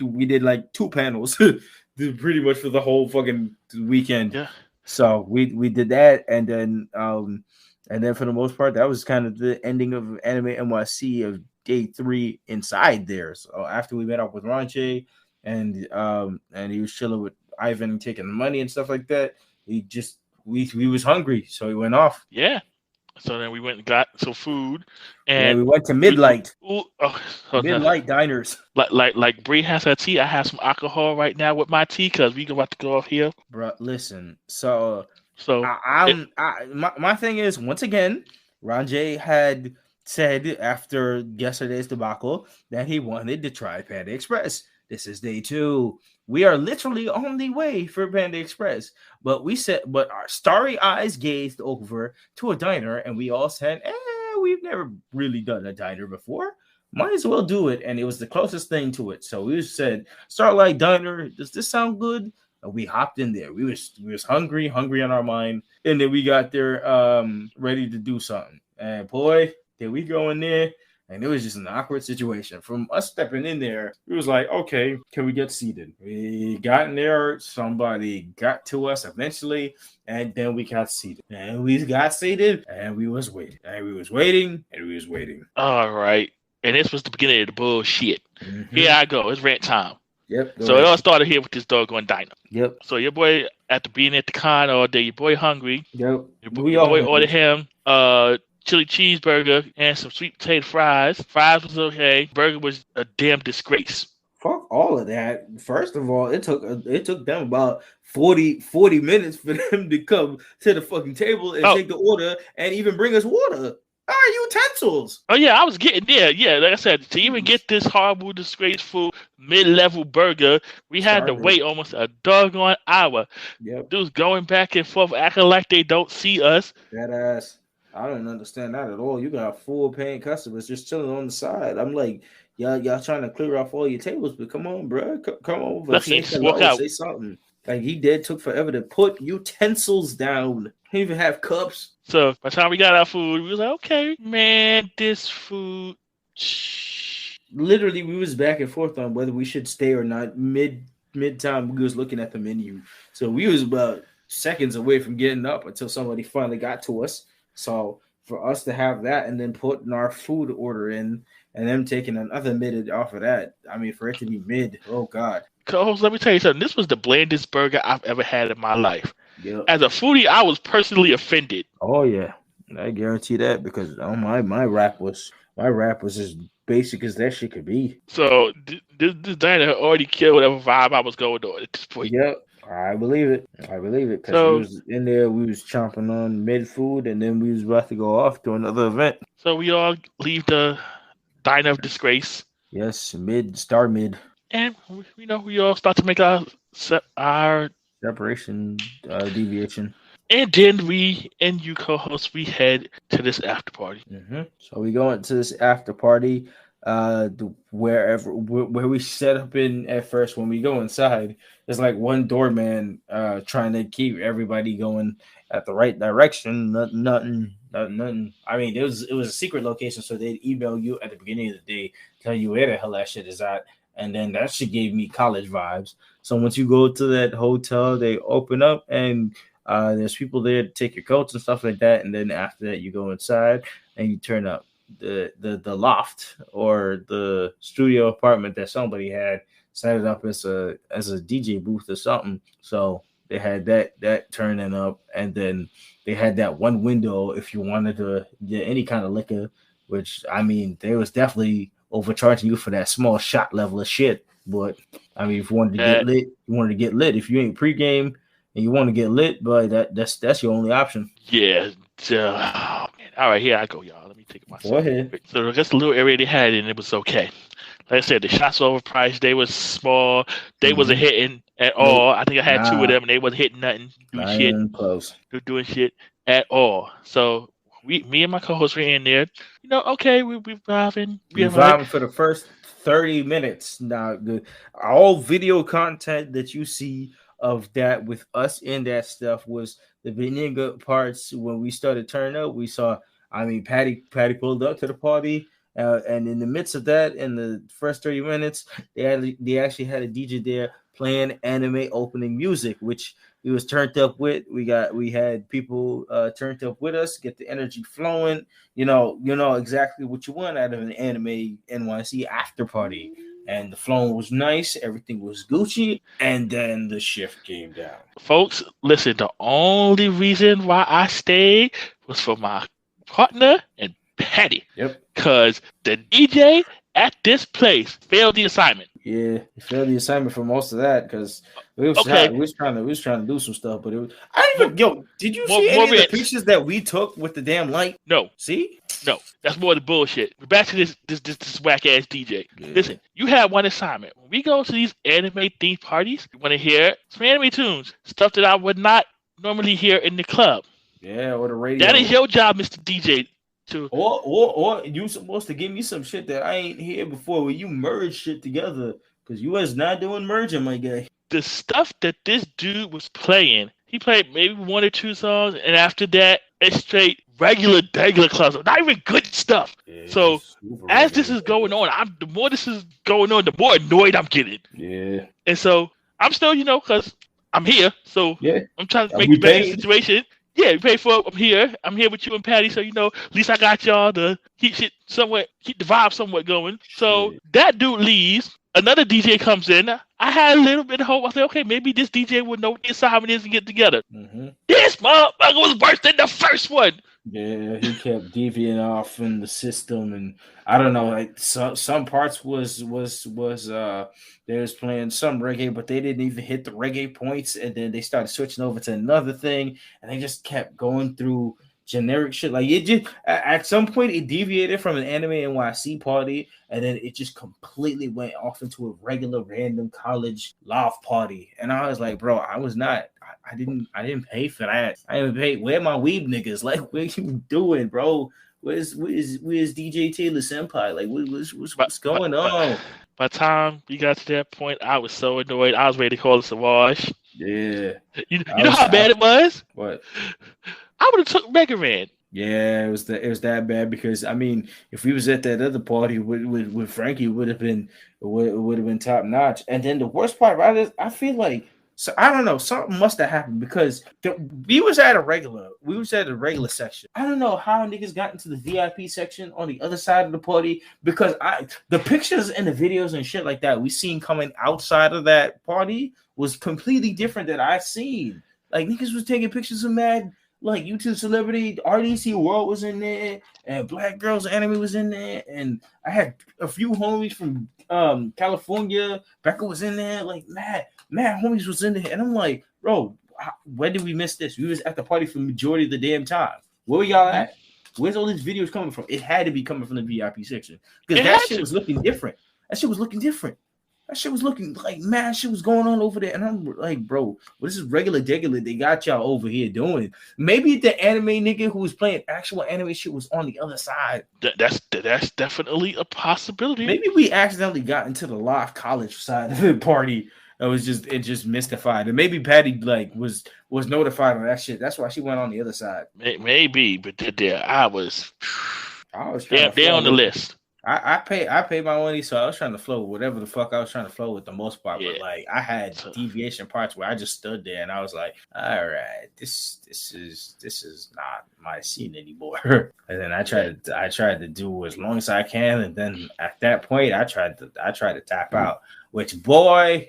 Speaker 1: We did like 2 panels pretty much for the whole fucking weekend.
Speaker 2: Yeah.
Speaker 1: So we did that, and then for the most part, that was kind of the ending of AnimeNYC of day 3 inside there. So after we met up with Ranjay and he was chilling with Ivan, taking the money and stuff like that, we was hungry, so he went off.
Speaker 2: Yeah. So then we went and got some food, and
Speaker 1: we went to Midlight.
Speaker 2: Midlight
Speaker 1: diners.
Speaker 2: Like Bree has her tea. I have some alcohol right now with my tea because we about to go off here.
Speaker 1: Bro, listen. So my thing is, once again, Ranjay had said after yesterday's debacle that he wanted to try Panda Express. This is day 2. We are literally on the way for Panda Express. But our starry eyes gazed over to a diner, and we all said, we've never really done a diner before. Might as well do it. And it was the closest thing to it. So we said, Starlight Diner, does this sound good? And we hopped in there. We was hungry on our mind. And then we got there ready to do something. And boy, did we go in there. And it was just an awkward situation. From us stepping in there, it was like, okay, can we get seated? We got in there. Somebody got to us eventually. And then we got seated. And we got seated. And we was waiting. And we was waiting. And we was waiting.
Speaker 2: All right. And this was the beginning of the bullshit. Mm-hmm. Here I go. It's rant time.
Speaker 1: Yep.
Speaker 2: So it all started here with this doggone diner.
Speaker 1: Yep.
Speaker 2: So your boy, after being at the con all day, your boy hungry.
Speaker 1: Yep.
Speaker 2: Your boy ordered him chili cheeseburger and some sweet potato fries. Fries was okay. Burger was a damn disgrace.
Speaker 1: Fuck all of that. First of all, it took them about 40 minutes for them to come to the fucking table and take the order and even bring us water. Utensils.
Speaker 2: Oh yeah, I was getting there. Yeah, like I said, to even get this horrible, disgraceful mid-level burger, we had to wait almost a doggone hour.
Speaker 1: Yep.
Speaker 2: Dudes going back and forth, acting like they don't see us.
Speaker 1: That ass. I don't understand that at all. You got full paying customers just chilling on the side. I'm like, y'all trying to clear off all your tables, but come on, bro. Come over. Say something. Like he took forever to put utensils down. He didn't even have cups.
Speaker 2: So by the time we got our food, we was like, okay, man, this food.
Speaker 1: Literally, we was back and forth on whether we should stay or not. Mid time, we was looking at the menu. So we was about seconds away from getting up until somebody finally got to us. So for us to have that and then putting our food order in and them taking another mid off of that, I mean, for it to be mid, oh God.
Speaker 2: Co-host, let me tell you something. This was the blandest burger I've ever had in my life.
Speaker 1: Yep.
Speaker 2: As a foodie, I was personally offended.
Speaker 1: Oh, yeah. I guarantee that because my rap was as basic as that shit could be.
Speaker 2: So this diner already killed whatever vibe I was going on at this point.
Speaker 1: Yep, I believe it. I believe it because we
Speaker 2: So
Speaker 1: was in there. We was chomping on mid food, and then we was about to go off to another event.
Speaker 2: so we all leave the diner of disgrace,
Speaker 1: Yes, mid,
Speaker 2: and we all start to make our
Speaker 1: separation, deviation.
Speaker 2: and then we and you co-host we head to this after party.
Speaker 1: So we go into this after party, where we set up in at first. When we go inside, there's like one doorman trying to keep everybody going at the right direction. Nothing. I mean, it was a secret location, so they'd email you at the beginning of the day, tell you where the hell that shit is at, and then that shit gave me college vibes. So once you go to that hotel, they open up and there's people there to take your coats and stuff like that, and then after that, you go inside and you turn up the loft or the studio apartment that somebody had set it up as a DJ booth or something. So they had that turning up, and then they had that one window if you wanted to get any kind of liquor, which I mean, they was definitely overcharging you for that small shot level of shit. But I mean, if you wanted to get lit, you wanted to get lit. If you ain't pregame and you want to get lit, but that's your only option.
Speaker 2: Yeah. Oh, man. All right, here I go, y'all. Let me take my.
Speaker 1: Go ahead.
Speaker 2: So that's the little area they had, and it was okay. Like I said, the shots were overpriced. They was small. They wasn't hitting at all. I think I had two of them, and they wasn't hitting nothing. Doing shit.
Speaker 1: Close.
Speaker 2: Doing shit at all. So me and my co-host were in there. Okay, we vibing.
Speaker 1: We vibing for the first 30 minutes. Now, all video content that you see of that with us in that stuff was the beginning parts. When we started turning up, we saw, I mean, Patty pulled up to the party, and in the midst of that, in the first 30 minutes, they actually had a DJ there playing anime opening music, which we was turned up with. We had people turned up with us, get the energy flowing. You know exactly what you want out of an Anime NYC after party. And the flowing was nice, everything was Gucci, and then the shift came down.
Speaker 2: Folks, listen, the only reason why I stayed was for my partner and Patty.
Speaker 1: Yep.
Speaker 2: Because the DJ at this place failed the assignment.
Speaker 1: Yeah, he failed the assignment for most of that because we was trying to do some stuff, but it was. Did you see any of the pictures that we took with the damn light?
Speaker 2: No.
Speaker 1: See?
Speaker 2: No, that's more the bullshit. Back to this whack ass DJ. Yeah. Listen, you had one assignment. When we go to these anime themed parties, you want to hear some anime tunes, stuff that I would not normally hear in the club.
Speaker 1: Yeah, or the radio.
Speaker 2: That is your job, Mr. DJ.
Speaker 1: Or you supposed to give me some shit that I ain't hear before where you merge shit together because you was not doing merging, my guy.
Speaker 2: The stuff that this dude was playing, he played maybe one or two songs, and after that, it's straight regular clubs, not even good stuff. Yeah, so as this is going on, the more this is going on, the more annoyed I'm getting.
Speaker 1: Yeah.
Speaker 2: And so I'm still, because I'm here, so
Speaker 1: yeah.
Speaker 2: I'm trying to make the best of the situation. Yeah, we pay for it. I'm here with you and Patty, so at least I got y'all to keep the vibe somewhat going. So that dude leaves. Another DJ comes in. I had a little bit of hope. I said, okay, maybe this DJ would know what the assignment is and get together. Mm-hmm. This motherfucker was worse than the first one.
Speaker 1: Yeah, he kept deviating off in the system, and I don't know. Like some parts was they was playing some reggae, but they didn't even hit the reggae points, and then they started switching over to another thing, and they just kept going through generic shit. Like it just at some point it deviated from an Anime NYC party, and then it just completely went off into a regular random college loft party. And I was like, bro, I didn't pay for that. I didn't pay. Where my weeb niggas? Like, what you doing, bro? Where's DJ Taylor Senpai? Like, what's going on?
Speaker 2: By the time we got to that point, I was so annoyed. I was ready to call it a wash.
Speaker 1: Yeah.
Speaker 2: You know how bad it was?
Speaker 1: What?
Speaker 2: I would have took Mega Man.
Speaker 1: Yeah, it was that bad because I mean, if we was at that other party with Frankie, it would have been top notch. And then the worst part about it, I feel like, so I don't know, something must have happened because we was at a regular section. I don't know how niggas got into the VIP section on the other side of the party because the pictures and the videos and shit like that we seen coming outside of that party was completely different that I seen. Like niggas was taking pictures of mad like YouTube Celebrity, RDC World was in there, and Black Girls Anime was in there, and I had a few homies from California. Becca was in there, like mad homies was in there, and I'm like, bro, when did we miss this? We was at the party for the majority of the damn time. Where were y'all at? Where's all these videos coming from? It had to be coming from the VIP section because that shit was looking different. That shit was looking like mad shit was going on over there. And I'm like, bro, well, this is regular they got y'all over here doing. Maybe the anime nigga who was playing actual anime shit was on the other side.
Speaker 2: That's definitely a possibility.
Speaker 1: Maybe we accidentally got into the live college side of the party. It just mystified. And maybe Patty like was notified on that shit. That's why she went on the other side.
Speaker 2: Maybe, but I was they're on the list.
Speaker 1: I paid my money, so I was trying to flow whatever the fuck I was trying to flow with the most part. Yeah. But like I had deviation parts where I just stood there and I was like, all right, this is not my scene anymore. And then I tried to do as long as I can, and then at that point I tried to tap out. Which boy,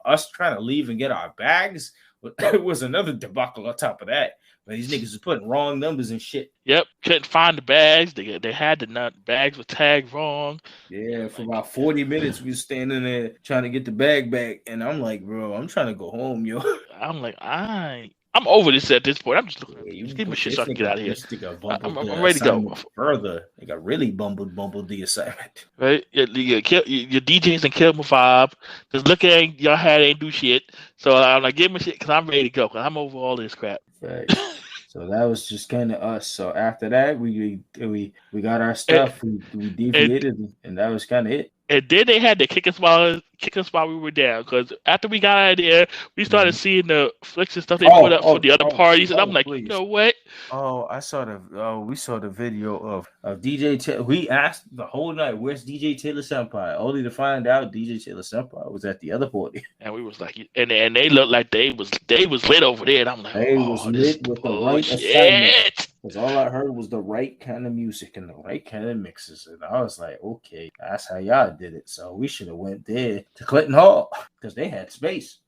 Speaker 1: us trying to leave and get our bags was another debacle on top of that. But these niggas was putting wrong numbers and shit.
Speaker 2: Yep, couldn't find the bags. They had the bags were tagged wrong.
Speaker 1: Yeah, for about 40 minutes we was standing there trying to get the bag back, and I'm like, bro, I'm trying to go home, yo.
Speaker 2: I'm like, I'm over this at this point. I'm just looking. Just give me shit so I can get out of here. I'm ready to go.
Speaker 1: Further, they got really bumbled the assignment.
Speaker 2: Right? Your DJs and kill my vibe. Just look at y'all had ain't do shit. So I'm like, give me shit because I'm ready to go. Because I'm over all this crap.
Speaker 1: Right. So that was just kind of us. So after that, we got our stuff. We deviated, and that was kind of it.
Speaker 2: And then they had to kick us while we were down, because after we got out of there, we started seeing the flicks and stuff they put up for the other parties, and I'm like, please. You know what?
Speaker 1: We saw the video of DJ Taylor. We asked the whole night, where's DJ Taylor Senpai? Only to find out DJ Taylor Senpai was at the other party.
Speaker 2: And we was like, and they looked like they was lit over there, and I'm like,
Speaker 1: they was lit with the right assignment. Because all I heard was the right kind of music and the right kind of mixes, and I was like, okay, that's how y'all did it. So we should have went there to Clinton Hall because they had space.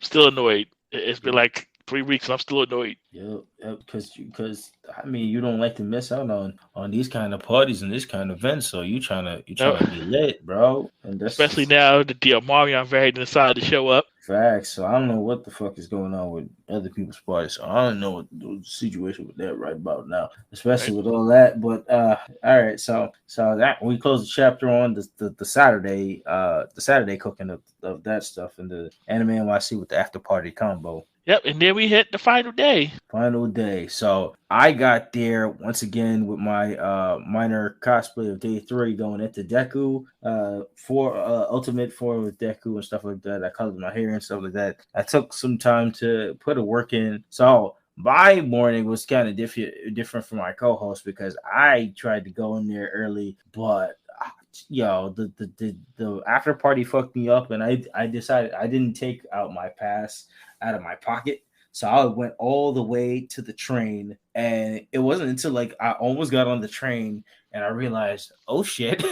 Speaker 2: Still annoyed. It's been like 3 weeks and I'm still annoyed.
Speaker 1: Yeah, because I mean, you don't like to miss out on these kind of parties and this kind of events, so you trying to be lit, bro. And
Speaker 2: especially now that the Marion variant decided to show up.
Speaker 1: Facts. So I don't know what the fuck is going on with other people's parties. So I don't know what the situation with that right about now, especially with all that. But all right, so that we closed the chapter on the Saturday cooking of that stuff and the AnimeNYC with the after party combo.
Speaker 2: Yep, and then we hit the final day.
Speaker 1: So I got there once again with my minor cosplay of day 3 going into Deku for ultimate form with Deku and stuff like that. I colored my hair and stuff like that. I took some time to put a work in. So my morning was kind of different from my co-host because I tried to go in there early, but the after party fucked me up, and I decided I didn't take out my pass out of my pocket. So I went all the way to the train, and it wasn't until like I almost got on the train and I realized, oh shit,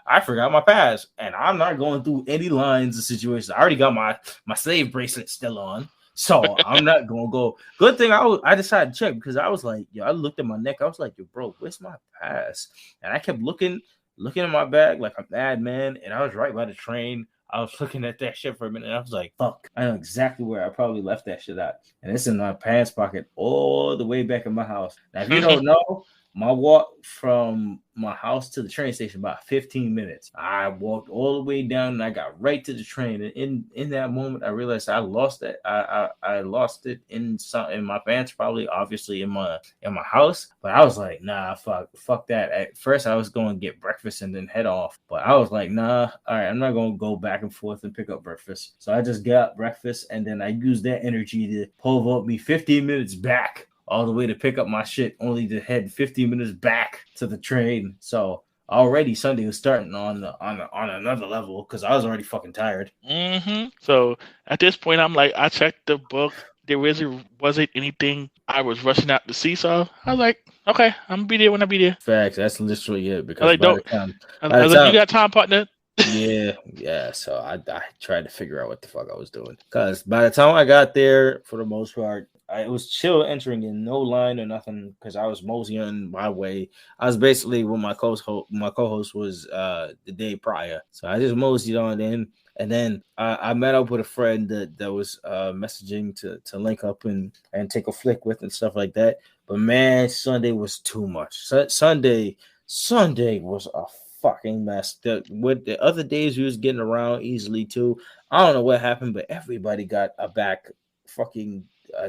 Speaker 1: I forgot my pass, and I'm not going through any lines of situations. I already got my slave bracelet still on, so I'm not gonna go. Good thing I decided to check because I was like, I looked at my neck. I was like, bro, where's my pass? And I kept looking in my bag like a madman, and I was right by the train. I was looking at that shit for a minute, and I was like, fuck, I know exactly where I probably left that shit at. And it's in my pants pocket all the way back in my house. Now, if you don't know, my walk from my house to the train station about 15 minutes. I walked all the way down, and I got right to the train. And in that moment, I realized I lost it. I lost it in my pants, probably obviously in my house. But I was like, nah, fuck that. At first, I was going to get breakfast and then head off. But I was like, nah, all right, I'm not going to go back and forth and pick up breakfast. So I just got breakfast, and then I used that energy to pull up me 15 minutes back all the way to pick up my shit, only to head 15 minutes back to the train. So already Sunday was starting on another level because I was already fucking tired.
Speaker 2: Mm-hmm. So at this point, I'm like, I checked the book. There wasn't anything I was rushing out to see. So I was like, okay, I'm gonna be there when I be there.
Speaker 1: Facts. That's literally it. Because
Speaker 2: you got time, partner.
Speaker 1: Yeah. So I tried to figure out what the fuck I was doing because by the time I got there, for the most part, it was chill entering in, no line or nothing, because I was moseying my way. I was basically what my co-host was the day prior, so I just moseyed on in. And then I met up with a friend that was messaging to link up and take a flick with and stuff like that. But man, Sunday was too much. Sunday was a fucking mess. With the other days, we was getting around easily too. I don't know what happened, but everybody got a back fucking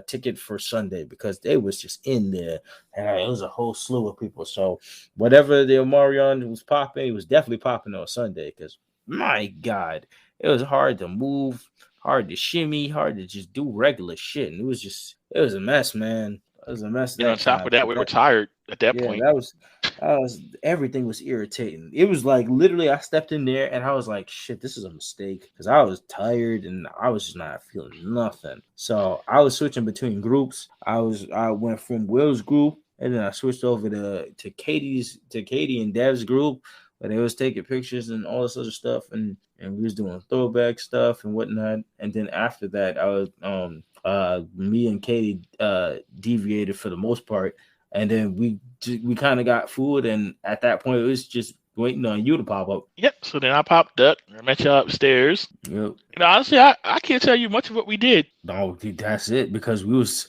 Speaker 1: ticket for Sunday because they was just in there, and it was a whole slew of people. So whatever the Omarion was popping, it was definitely popping on Sunday because my God, it was hard to move, hard to shimmy, hard to just do regular shit, and it was a mess, man. It was a mess
Speaker 2: And
Speaker 1: that
Speaker 2: on top
Speaker 1: time.
Speaker 2: of that, we were tired at that
Speaker 1: Yeah,
Speaker 2: point.
Speaker 1: that was everything was irritating. It was like literally I stepped in there and I was like, shit, this is a mistake because I was tired and I was just not feeling nothing. So I was switching between groups. I went from Will's group and then I switched over to Katie and Dev's group where they was taking pictures and all this other stuff and we was doing throwback stuff and whatnot. And then after that, I was me and Katie deviated for the most part, and then we kind of got food, and at that point it was just waiting on you to pop up.
Speaker 2: Yep. So then I popped up. I met y'all upstairs.
Speaker 1: Yep.
Speaker 2: Honestly, I can't tell you much of what we did.
Speaker 1: No, that's it because we was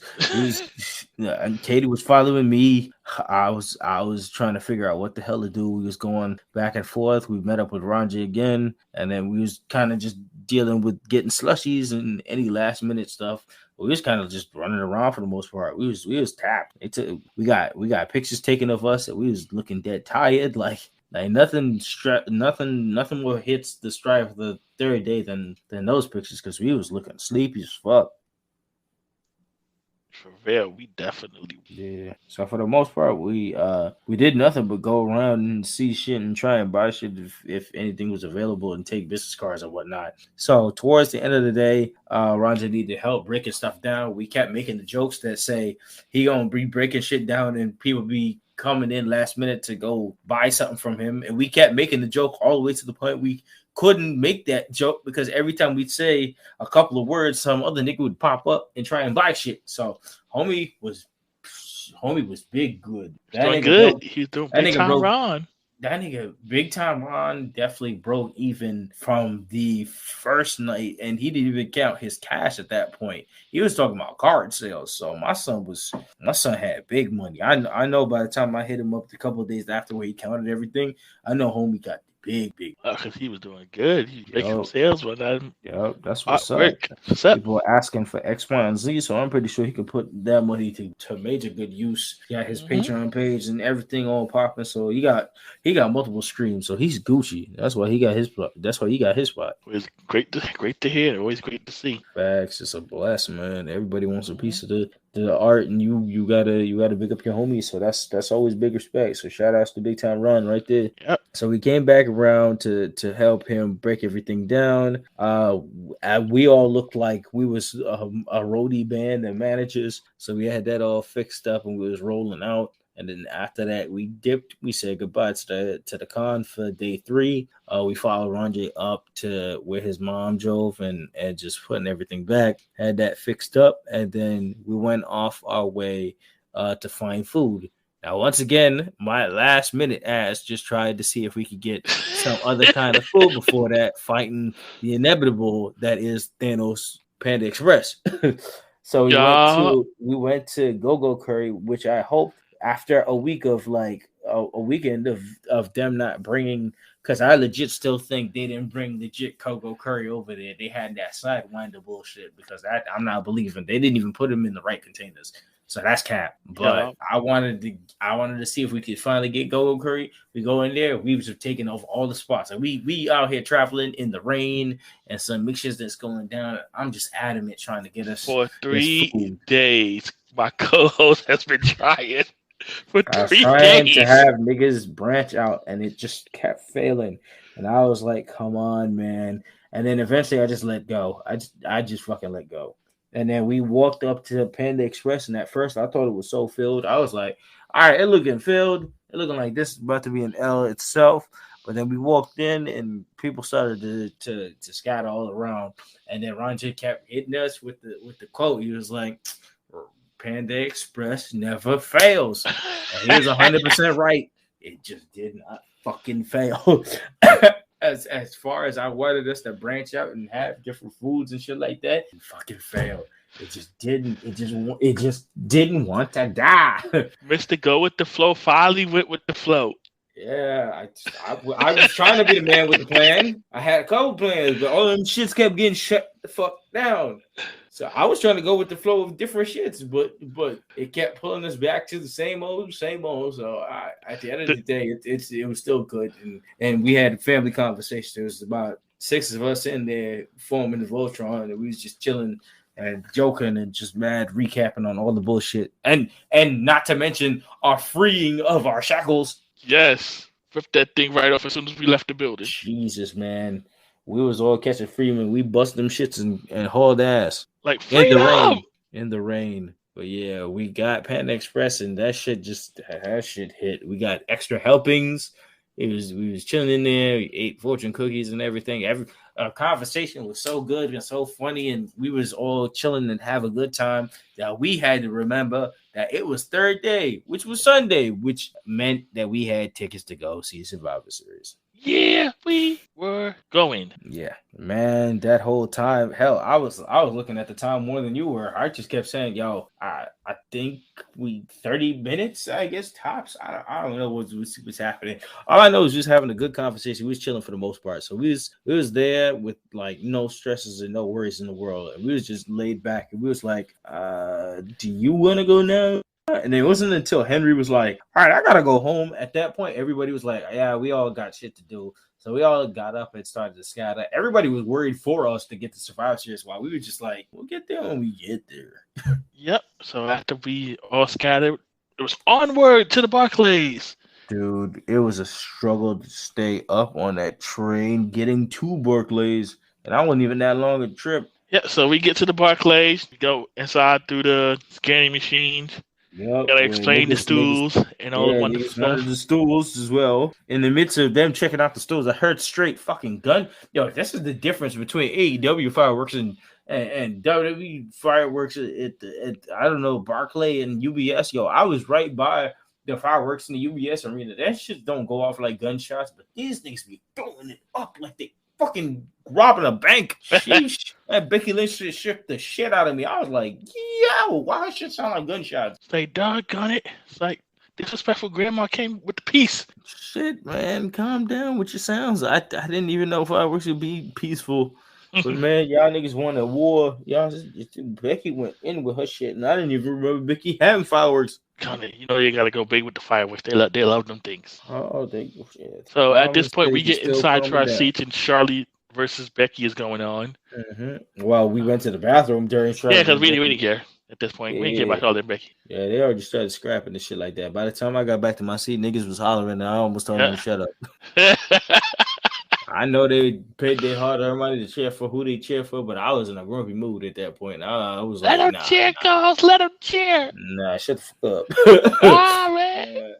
Speaker 1: and Katie was following me. I was trying to figure out what the hell to do. We was going back and forth. We met up with Ranji again, and then we was kind of just dealing with getting slushies and any last minute stuff. We was kind of just running around for the most part. We was tapped. We got pictures taken of us, and we was looking dead tired. Like nothing more hits the stride for the third day than those pictures because we was looking sleepy as fuck.
Speaker 2: For real, we definitely.
Speaker 1: Yeah. So for the most part, we did nothing but go around and see shit and try and buy shit if anything was available and take business cards and whatnot. So towards the end of the day, Ronja needed help breaking stuff down. We kept making the jokes that say he gonna be breaking shit down and people be coming in last minute to go buy something from him, and we kept making the joke all the way to the point we couldn't make that joke because every time we'd say a couple of words, some other nigga would pop up and try and buy shit. So homie was big good.
Speaker 2: That doing good. He's doing big time Ron.
Speaker 1: That nigga, big time Ron, definitely broke even from the first night, and he didn't even count his cash at that point. He was talking about card sales. So my son had big money. I know by the time I hit him up a couple of days after where he counted everything, I know homie got big.
Speaker 2: Because he was doing good. He was making sales with that.
Speaker 1: Yeah, that's what's up. People are asking for X, Y, and Z, so I'm pretty sure he could put that money to major good use. He got his Patreon page and everything all popping. So he got multiple streams. So he's Gucci. That's why he got his spot.
Speaker 2: It's great to hear. Always great to see.
Speaker 1: Facts. It's a blessing, man. Everybody wants a piece of the art, and you gotta big up your homies. So that's always big respect. So shout outs to Big Time Run right there.
Speaker 2: Yep.
Speaker 1: So we came back around to help him break everything down. We all looked like we was a roadie band and managers. So we had that all fixed up and we was rolling out. And then after that, we dipped. We said goodbye to the con for day 3. We followed Ranjay up to where his mom drove and just putting everything back. Had that fixed up, and then we went off our way to find food. Now, once again, my last minute ass just tried to see if we could get some other kind of food before that, fighting the inevitable that is Thanos Panda Express. So we went to Go-Go Curry, which I hope after a week of like a weekend of them not bringing, because I legit still think they didn't bring legit Go-Go Curry over there. They had that sidewinder bullshit because I'm not believing they didn't even put them in the right containers. So that's cap. But I wanted to see if we could finally get Go-Go Curry. We go in there. We was taking over all the spots. Like we out here traveling in the rain and some mixtures that's going down. I'm just adamant trying to get us
Speaker 2: for 3 days. My co-host has been trying for 3 days
Speaker 1: to have niggas branch out, and it just kept failing. And I was like, "Come on, man!" And then eventually, I just let go. I just fucking let go. And then we walked up to Panda Express, and at first I thought it was so filled. I was like, all right, it looking filled. It looking like this is about to be an L itself. But then we walked in, and people started to scatter all around. And then Ranjay kept hitting us with the quote. He was like, Panda Express never fails. And he was 100% right. It just did not fucking fail. As far as I wanted us to branch out and have different foods and shit like that, it fucking failed. It just didn't. It just didn't want to die.
Speaker 2: Mr. Go with the flow finally went with the flow.
Speaker 1: Yeah, I was trying to be the man with the plan. I had a couple plans, but all them shits kept getting shut the fuck down. So I was trying to go with the flow of different shits, but it kept pulling us back to the same old. So at the end of the day, it was still good, and we had a family conversation. There was about 6 of us in there forming the Voltron, and we was just chilling and joking and just mad recapping on all the bullshit, and not to mention our freeing of our shackles.
Speaker 2: Yes, ripped that thing right off as soon as we left the building.
Speaker 1: Jesus, man. We was all catching Freeman. We bust them shits and hauled ass.
Speaker 2: Like freedom!
Speaker 1: In the rain. But yeah, we got Panda Express and that shit hit. We got extra helpings. We was chilling in there. We ate fortune cookies and everything. Our conversation was so good and so funny, and we was all chilling and have a good time that we had to remember that it was third day, which was Sunday, which meant that we had tickets to go see Survivor Series.
Speaker 2: Yeah, we were going.
Speaker 1: Yeah, man, that whole time, hell, I was looking at the time more than you were. I just kept saying, yo, I think we 30 minutes, I guess, tops. I don't know what's happening. All I know is just having a good conversation. We was chilling for the most part. So we was there with like no stresses and no worries in the world. And we was just laid back. And we was like, do you want to go now? And it wasn't until Henry was like, all right, I gotta go home. At that point, everybody was like, yeah, we all got shit to do. So we all got up and started to scatter. Everybody was worried for us to get to Survivor Series while we were just like, we'll get there when we get there.
Speaker 2: Yep. So after we all scattered, it was onward to the Barclays.
Speaker 1: Dude, it was a struggle to stay up on that train getting to Barclays. And I wasn't even that long a trip.
Speaker 2: Yeah, so we get to the Barclays, we go inside through the scanning machines.
Speaker 1: Yep.
Speaker 2: Gotta explain the stools and all the wonderful stuff.
Speaker 1: The stools as well. In the midst of them checking out the stools, I heard straight fucking gun. Yo, this is the difference between AEW fireworks and WWE fireworks at I don't know, Barclay and UBS. Yo, I was right by the fireworks in the UBS arena. That shit don't go off like gunshots, but these things be throwing it up like they fucking robbing a bank. Sheesh. That Becky Lynch shit shook the shit out of me. I was like, yo, why does shit sound like gunshots?
Speaker 2: It's like, doggone it. It's like disrespectful grandma came with the peace.
Speaker 1: Shit, man, calm down with your sounds. I didn't even know fireworks would be peaceful. But man, y'all niggas won a war. Becky went in with her shit, and I didn't even remember Becky having fireworks.
Speaker 2: You know you gotta go big with the fireworks. They love them things.
Speaker 1: Oh, they shit.
Speaker 2: So at this point, we get inside to our seats, and Charlotte versus Becky is going on.
Speaker 1: Mm-hmm. Well, we went to the bathroom during Charlotte.
Speaker 2: Yeah, because we didn't care at this point. We didn't care about Charlotte and Becky.
Speaker 1: Yeah, they already started scrapping and shit like that. By the time I got back to my seat, niggas was hollering, and I almost told them to shut up. I know they paid their hard-earned money to cheer for who they cheer for, but I was in a grumpy mood at that point. I was like,
Speaker 2: let them cheer, girls. Let them cheer.
Speaker 1: Nah, shut the fuck up.
Speaker 2: All right.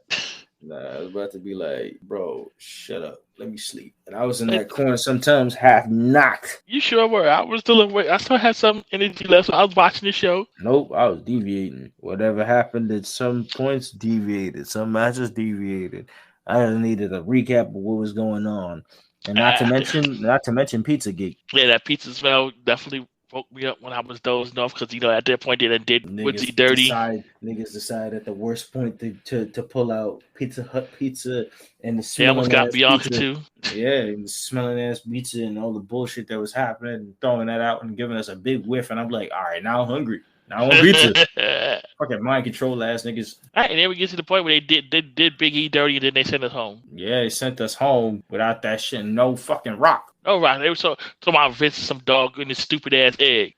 Speaker 1: Nah, I was about to be like, bro, shut up. Let me sleep. And I was in that corner sometimes half knocked.
Speaker 2: You sure were. I was still awake. I still had some energy left, so I was watching the show.
Speaker 1: Nope, I was deviating. Whatever happened at some points deviated. Some matches deviated. I just needed a recap of what was going on. And not to mention Pizza Geek.
Speaker 2: Yeah, that pizza smell definitely woke me up when I was dozing off because at that point they did Woodsy dirty.
Speaker 1: Niggas decided at the worst point to pull out Pizza Hut pizza and the
Speaker 2: they almost got Bianca
Speaker 1: pizza.
Speaker 2: too.
Speaker 1: Yeah, and the smelling ass pizza and all the bullshit that was happening, and throwing that out and giving us a big whiff. And I'm like, all right, now I'm hungry. Now I want pizza. Fucking mind control ass niggas.
Speaker 2: All right, and then we get to the point where they did Big E dirty, and then they sent us home.
Speaker 1: Yeah, they sent us home without that shit. No fucking rock.
Speaker 2: Oh right, they were talking about Vince some dog in this stupid ass egg.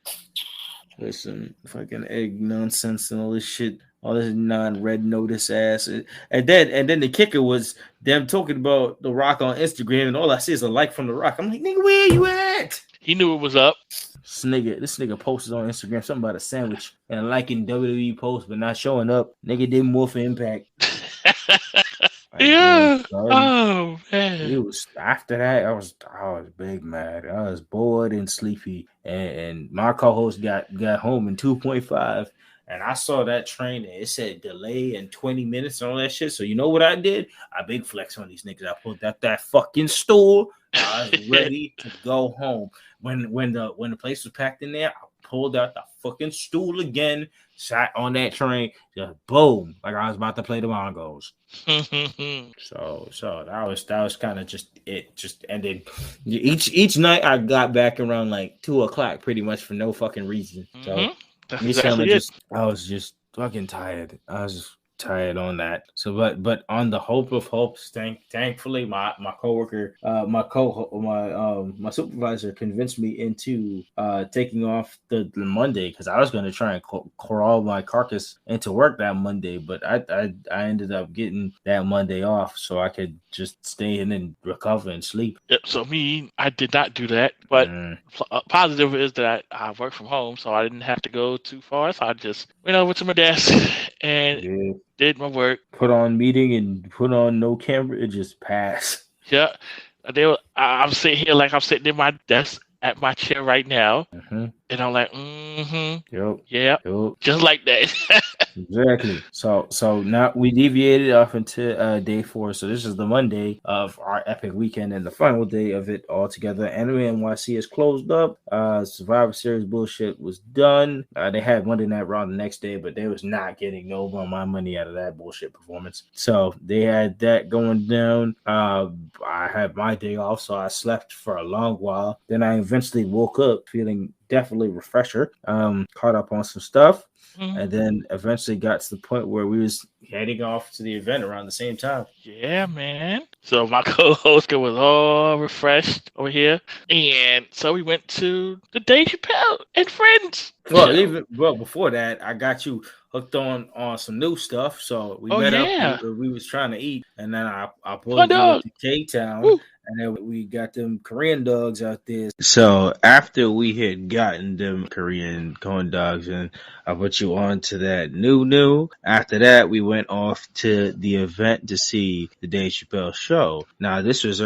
Speaker 1: Listen, fucking egg nonsense and all this shit, all this non-red notice ass, and then the kicker was them talking about The Rock on Instagram, and all I see is a like from The Rock. I'm like, nigga, where you at?
Speaker 2: He knew it was up.
Speaker 1: This nigga posted on Instagram something about a sandwich and liking WWE posts but not showing up. Nigga did more for Impact.
Speaker 2: Yeah. Oh man.
Speaker 1: It was after that. I was big mad. I was bored and sleepy, and my co-host got home in 2.5, and I saw that train and it said delay in 20 minutes and all that shit. So you know what I did? I big flex on these niggas. I pulled out that fucking stool. I was ready to go home. When the place was packed in there, I pulled out the fucking stool again, sat on that train, just boom, like I was about to play the Mongos. so that was kind of just it. Just and then each night I got back around like 2:00, pretty much for no fucking reason. So I was just fucking tired. I was just tired on that. So but on the hope of hopes, thankfully my coworker, my supervisor convinced me into taking off the Monday, because I was going to try and crawl my carcass into work that Monday, but I ended up getting that Monday off so I could just stay in and recover and sleep.
Speaker 2: Yep. So I did not do that, but positive is that I work from home, so I didn't have to go too far. So I just went over to my desk and did my work.
Speaker 1: Put on meeting and put on no camera. It just passed.
Speaker 2: Yeah. I'm sitting here like I'm sitting in my desk at my chair right now. And I'm like, yep. Just like that.
Speaker 1: Exactly. So now we deviated off into day 4. So this is the Monday of our epic weekend and the final day of it all together. AnimeNYC is closed up. Survivor Series bullshit was done. They had Monday Night Raw the next day, but they was not getting no more of my money out of that bullshit performance. So they had that going down. I had my day off, so I slept for a long while. Then I eventually woke up feeling definitely refresher. Caught up on some stuff. And then eventually got to the point where we was heading off to the event around the same time.
Speaker 2: Yeah, man. So my co-host was all refreshed over here. And so we went to the Dave Chappelle and Friends.
Speaker 1: Well, before that, I got you hooked on some new stuff. So we met up. We was trying to eat. And then I pulled you to K-Town. And then we got them Korean dogs out there. So after we had gotten them Korean corn dogs, and I put you on to that new. After that, we went off to the event to see the Dave Chappelle show. Now, this is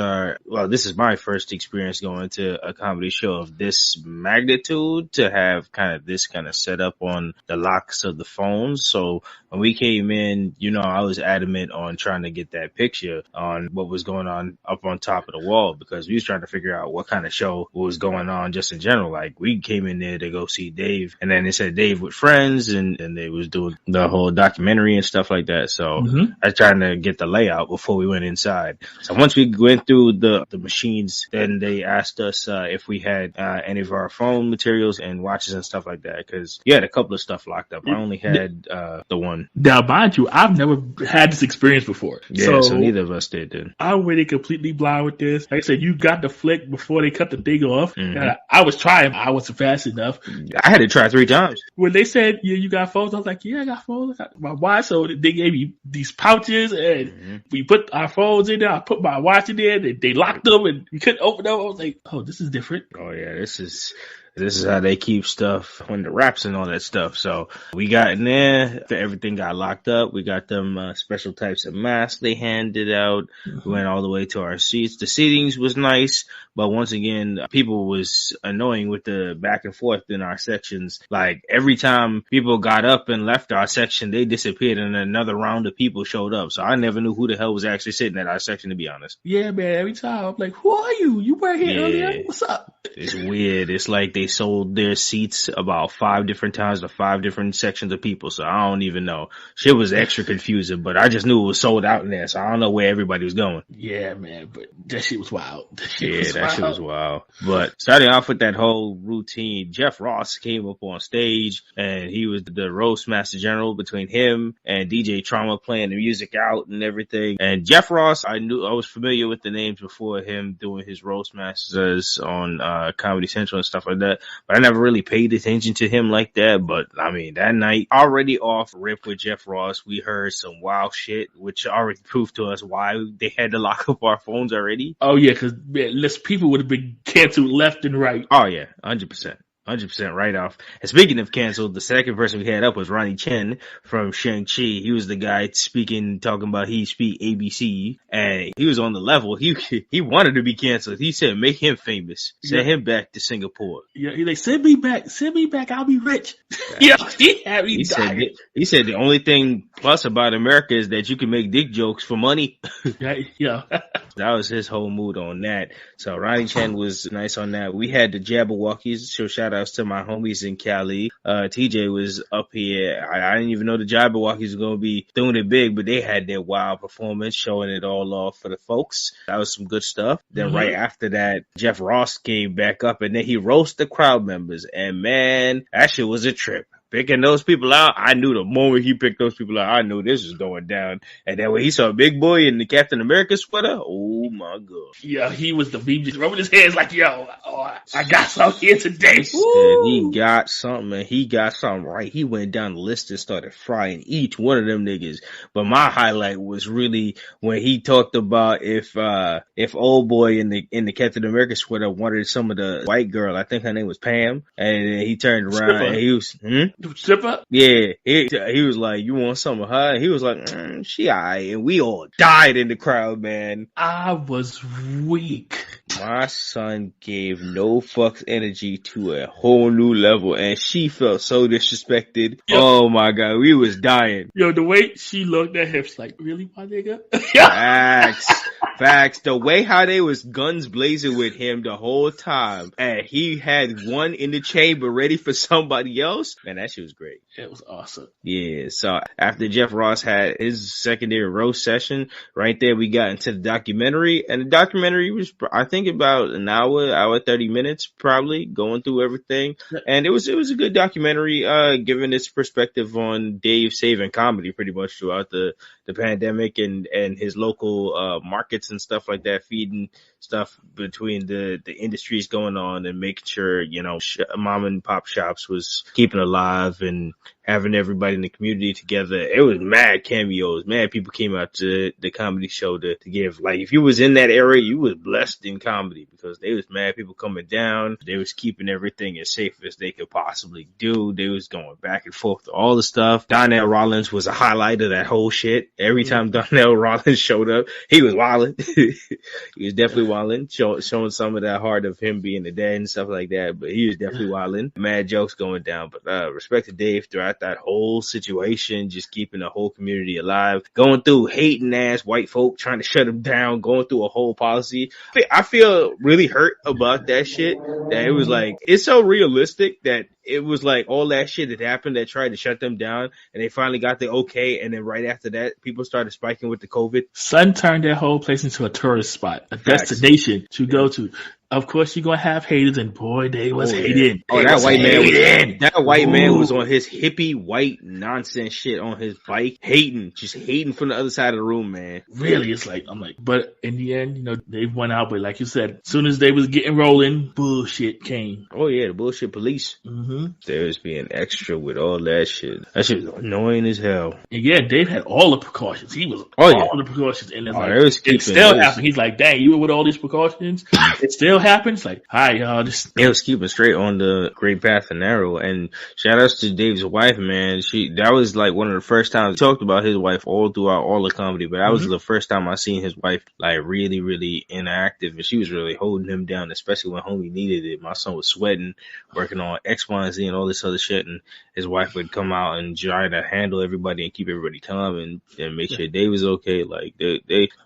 Speaker 1: my first experience going to a comedy show of this magnitude, to have this kind of set up on the locks of the phones. So when we came in, I was adamant on trying to get that picture on what was going on up on top of the wall, because we was trying to figure out what kind of show was going on just in general. Like, we came in there to go see Dave, and then it said Dave with friends, and they was doing the whole documentary and stuff like that. So I was trying to get the layout before we went inside. So once we went through the machines, then they asked us if we had any of our phone materials and watches and stuff like that, because you had a couple of stuff locked up. I only had the one.
Speaker 2: Now, mind you, I've never had this experience before.
Speaker 1: Yeah, so neither of us did then.
Speaker 2: I went in completely blind with this. Like I said, you got the flick before they cut the thing off. I was trying. I wasn't fast enough.
Speaker 1: I had to try 3 times.
Speaker 2: When they said, you got phones, I was like, I got phones. I got my watch. So they gave me these pouches, and we put our phones in there. I put my watch in there, and they locked them, and we couldn't open them. I was like, oh, this is different.
Speaker 1: Oh, yeah, this is how they keep stuff when the wraps and all that stuff. So we got in there, everything got locked up. We got them special types of masks they handed out. We went all the way to our seats. The seatings was nice, but once again, people was annoying with the back and forth in our sections. Like, every time people got up and left our section, they disappeared and another round of people showed up. So I never knew who the hell was actually sitting at our section, to be honest.
Speaker 2: Yeah, man. Every time I'm like, who are you? You weren't here earlier. What's up?
Speaker 1: It's weird. It's like they sold their seats about 5 different times to 5 different sections of people. So I don't even know. Shit was extra confusing, but I just knew it was sold out in there. So I don't know where everybody was going.
Speaker 2: Yeah, man. But that shit was wild. That
Speaker 1: shit was wild. But starting off with that whole routine, Jeff Ross came up on stage, and he was the roast master general between him and DJ Trauma, playing the music out and everything. And Jeff Ross, I was familiar with the names before him doing his roast masters on Comedy Central and stuff like that, but I never really paid attention to him like that. But I mean, that night, already off rip with Jeff Ross, we heard some wild shit, which already proved to us why they had to lock up our phones already.
Speaker 2: Oh yeah, because less people would have been canceled left and right.
Speaker 1: Oh yeah, 100%. 100% write-off. And speaking of canceled, the second person we had up was Ronnie Chen from Shang-Chi. He was the guy talking about he speak ABC, and he was on the level. He wanted to be canceled. He said, make him famous. Send him back to Singapore.
Speaker 2: Yeah, he like, send me back, I'll be rich. Yeah, he had me dying.
Speaker 1: He said the only thing plus about America is that you can make dick jokes for money.
Speaker 2: Yeah.
Speaker 1: That was his whole mood on that. So Ronnie Chen was nice on that. We had the Jabberwockies. So shout outs to my homies in Cali. TJ was up here. I didn't even know the Jabberwockies were going to be doing it big, but they had their wild performance, showing it all off for the folks. That was some good stuff. Then right after that, Jeff Ross came back up, and then he roasted the crowd members. And man, that shit was a trip. Picking those people out, I knew the moment he picked those people out, I knew this was going down. And then when he saw Big Boy in the Captain America sweater, oh my God.
Speaker 2: Yeah, he was just rubbing his hands like, yo, I got something here today.
Speaker 1: He got something, and he got something right. He went down the list and started frying each one of them niggas. But my highlight was really when he talked about if old boy in the Captain America sweater wanted some of the white girl, I think her name was Pam, and he turned around and he was,
Speaker 2: Stripper?
Speaker 1: Yeah, he was like, you want some of her? And he was like, she alright. And we all died in the crowd, man.
Speaker 2: I was weak.
Speaker 1: My son gave no fucks energy to a whole new level, and she felt so disrespected. Yep. Oh my God, we was dying.
Speaker 2: Yo, the way she looked at him, she's like, really, my nigga?
Speaker 1: Facts. The way how they was guns blazing with him the whole time, and he had one in the chamber ready for somebody else. Man, that shit was great.
Speaker 2: It was awesome.
Speaker 1: Yeah, so after Jeff Ross had his secondary roast session, right there we got into the documentary, and the documentary was, I think, about an hour 30 minutes, probably, going through everything. And it was a good documentary, giving its perspective on Dave saving comedy pretty much throughout the pandemic and his local markets and stuff like that, feeding stuff between the industries going on and making sure, mom and pop shops was keeping alive and having everybody in the community together. It was mad cameos. Mad people came out to the comedy show to give. Like, if you was in that area, you was blessed in comedy because they was mad people coming down. They was keeping everything as safe as they could possibly do. They was going back and forth to all the stuff. Donnell Rollins was a highlight of that whole shit. Every time Donnell Rollins showed up, he was wilding. He was definitely wilding, showing some of that heart of him being the dad and stuff like that. But he was definitely wilding. Mad jokes going down. But respect to Dave throughout that whole situation, just keeping the whole community alive, going through hating ass white folk trying to shut him down, going through a whole policy. I feel really hurt about that shit. That it was like, it's so realistic that it was like all that shit that happened that tried to shut them down, and they finally got the okay, and then right after that, people started spiking with the COVID.
Speaker 2: Sun turned that whole place into a tourist spot, a destination to go to. Of course, you're going to have haters, and boy, they was hating.
Speaker 1: Oh, that white man was on his hippie white nonsense shit on his bike, just hating from the other side of the room, man.
Speaker 2: Really, but in the end, they went out, but like you said, as soon as they was getting rolling, bullshit came.
Speaker 1: Oh yeah, the bullshit police. They was being extra with all that shit. That shit was annoying as hell.
Speaker 2: And yeah, Dave had all the precautions. He was all the precautions, and it still happened. He's like, dang, you were with all these precautions? It still happens. Like, hi y'all.
Speaker 1: It was keeping straight on the great path and narrow. And shout outs to Dave's wife, man. That was like one of the first times he talked about his wife all throughout all the comedy, but that was the first time I seen his wife like really, really interactive, and she was really holding him down, especially when homie needed it. My son was sweating, working on X, Y, and Z and all this other shit, and his wife would come out and try to handle everybody and keep everybody calm and make sure Dave was okay. Like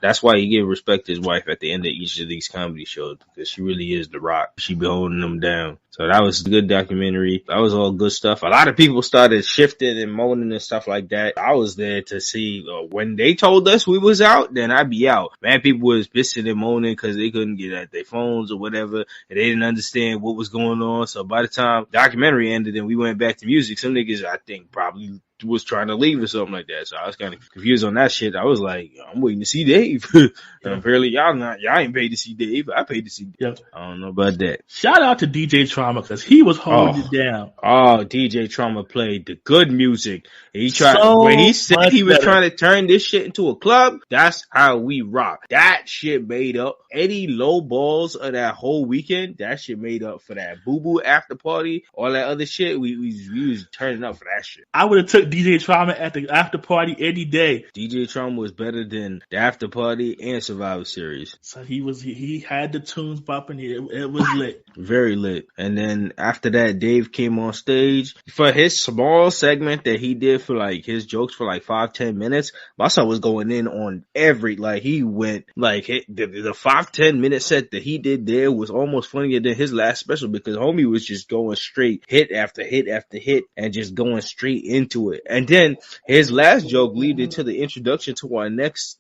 Speaker 1: that's why you give respect to his wife at the end of each of these comedy shows, because she really is the rock. She be holding them down. So that was a good documentary. That was all good stuff. A lot of people started shifting and moaning and stuff like that. I was there to see when they told us we was out, then I'd be out. Man, people was pissing and moaning because they couldn't get at their phones or whatever, and they didn't understand what was going on. So by the time the documentary ended and we went back to music, some niggas, I think, probably was trying to leave or something like that. So I was kind of confused on that shit. I was like, I'm waiting to see Dave. And apparently y'all ain't paid to see Dave. I paid to see Dave.
Speaker 2: Yep.
Speaker 1: I don't know about that.
Speaker 2: Shout out to DJ Trauma because he was holding it down.
Speaker 1: Oh, DJ Trauma played the good music. He tried when he said he was trying to turn this shit into a club. That's how we rock. That shit made up any low balls of that whole weekend. That shit made up for that boo boo after party, all that other shit. We was turning up for that shit.
Speaker 2: I would have took DJ Trauma at the after party any day.
Speaker 1: DJ Trauma was better than the after party and Survivor Series.
Speaker 2: So he had the tunes bumping. It was lit.
Speaker 1: Very lit. And then after that, Dave came on stage for his small segment that he did for like his jokes for like 5-10 minutes. My son was going in on every, like he went like the 5-10 minute set that he did there was almost funnier than his last special because homie was just going straight hit after hit after hit and just going straight into it. And then his last joke led into the introduction to our next,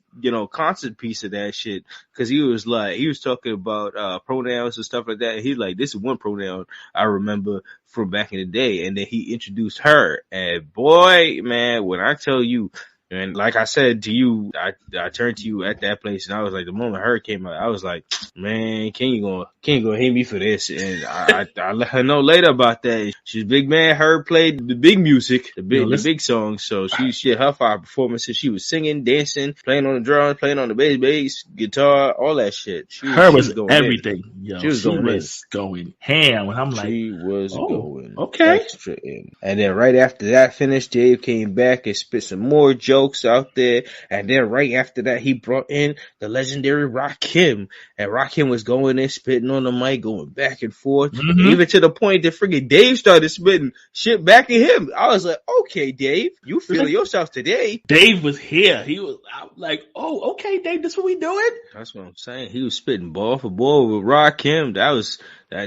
Speaker 1: concert piece of that shit. Cause he was talking about, pronouns and stuff like that. And he's like, this is one pronoun I remember from back in the day. And then he introduced her. And boy, man, when I tell you, and like I said to you, I turned to you at that place and I was like, the moment her came out, I was like, man, can't you gonna hate me for this? And I let her know later about that. She's a big man. Her played the big music, the big songs. So she had her 5 performances. She was singing, dancing, playing on the drums, playing on the bass, guitar, all that shit. She was going
Speaker 2: everything.
Speaker 1: Yo, she was
Speaker 2: going ham. And I'm like,
Speaker 1: she was going
Speaker 2: extra
Speaker 1: in. And then right after that finished, Dave came back and spit some more jokes out there, and then right after that he brought in the legendary Rakim, and Rakim was going in spitting on the mic, going back and forth, even to the point that friggin' Dave started spitting shit back at him. I was like, okay, Dave, you feel yourself today.
Speaker 2: Dave was here. I was like, oh, okay, Dave, this what we doing?
Speaker 1: That's what I'm saying. He was spitting ball for ball with Rakim.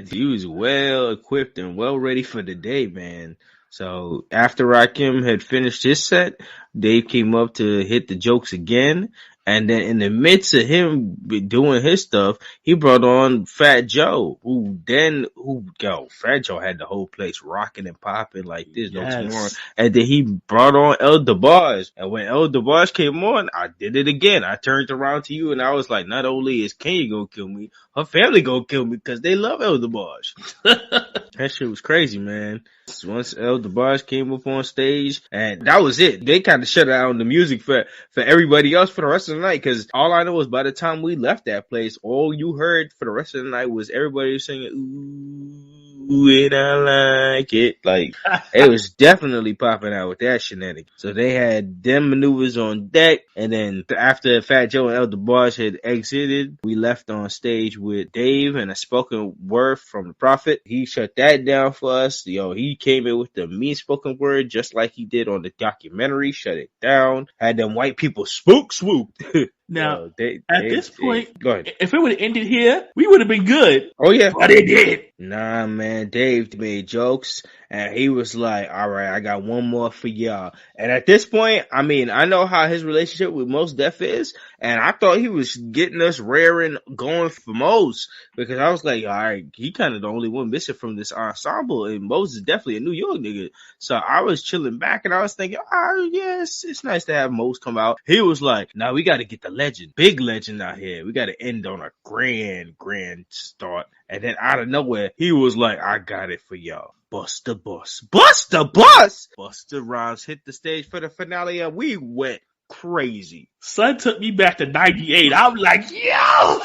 Speaker 1: He was well equipped and well ready for the day, man. So after Rakim had finished his set, Dave came up to hit the jokes again. And then in the midst of him doing his stuff, he brought on Fat Joe, Fat Joe had the whole place rocking and popping like there's no tomorrow. And then he brought on El DeBarge. And when El DeBarge came on, I did it again. I turned around to you and I was like, not only is Kenya gonna kill me, her family gonna kill me because they love El DeBarge. That shit was crazy, man. Once El DeBarge came up on stage, and that was it. They kind of shut down the music for everybody else for the rest of the night, because all I know is by the time we left that place, all you heard for the rest of the night was everybody singing, ooh, and I like it. Like, it was definitely popping out with that shenanigan. So they had them maneuvers on deck, and then after Fat Joe and El DeBarge had exited, we left on stage with Dave and a spoken word from the Prophet. He shut that down for us. He came in with the mean spoken word just like he did on the documentary, shut it down, had them white people swooped.
Speaker 2: Now, at this point, go ahead. If it would have ended here, we would have been good.
Speaker 1: Oh, yeah.
Speaker 2: But it did.
Speaker 1: Nah, man, Dave made jokes, and he was like, all right, I got one more for y'all. And at this point, I mean, I know how his relationship with Mos Def is, and I thought he was getting us raring going for Mos, because I was like, all right, he kind of the only one missing from this ensemble, and Mos is definitely a New York nigga. So I was chilling back, and I was thinking, oh, yes, it's nice to have Mos come out. He was like, nah, we got to get the legend, big legend out here. We got to end on a grand start. And then out of nowhere, he was like, I got it for y'all. Bust the bus. Busta Rhymes hit the stage for the finale, and we went crazy.
Speaker 2: Son took me back to 98. I'm like, yo!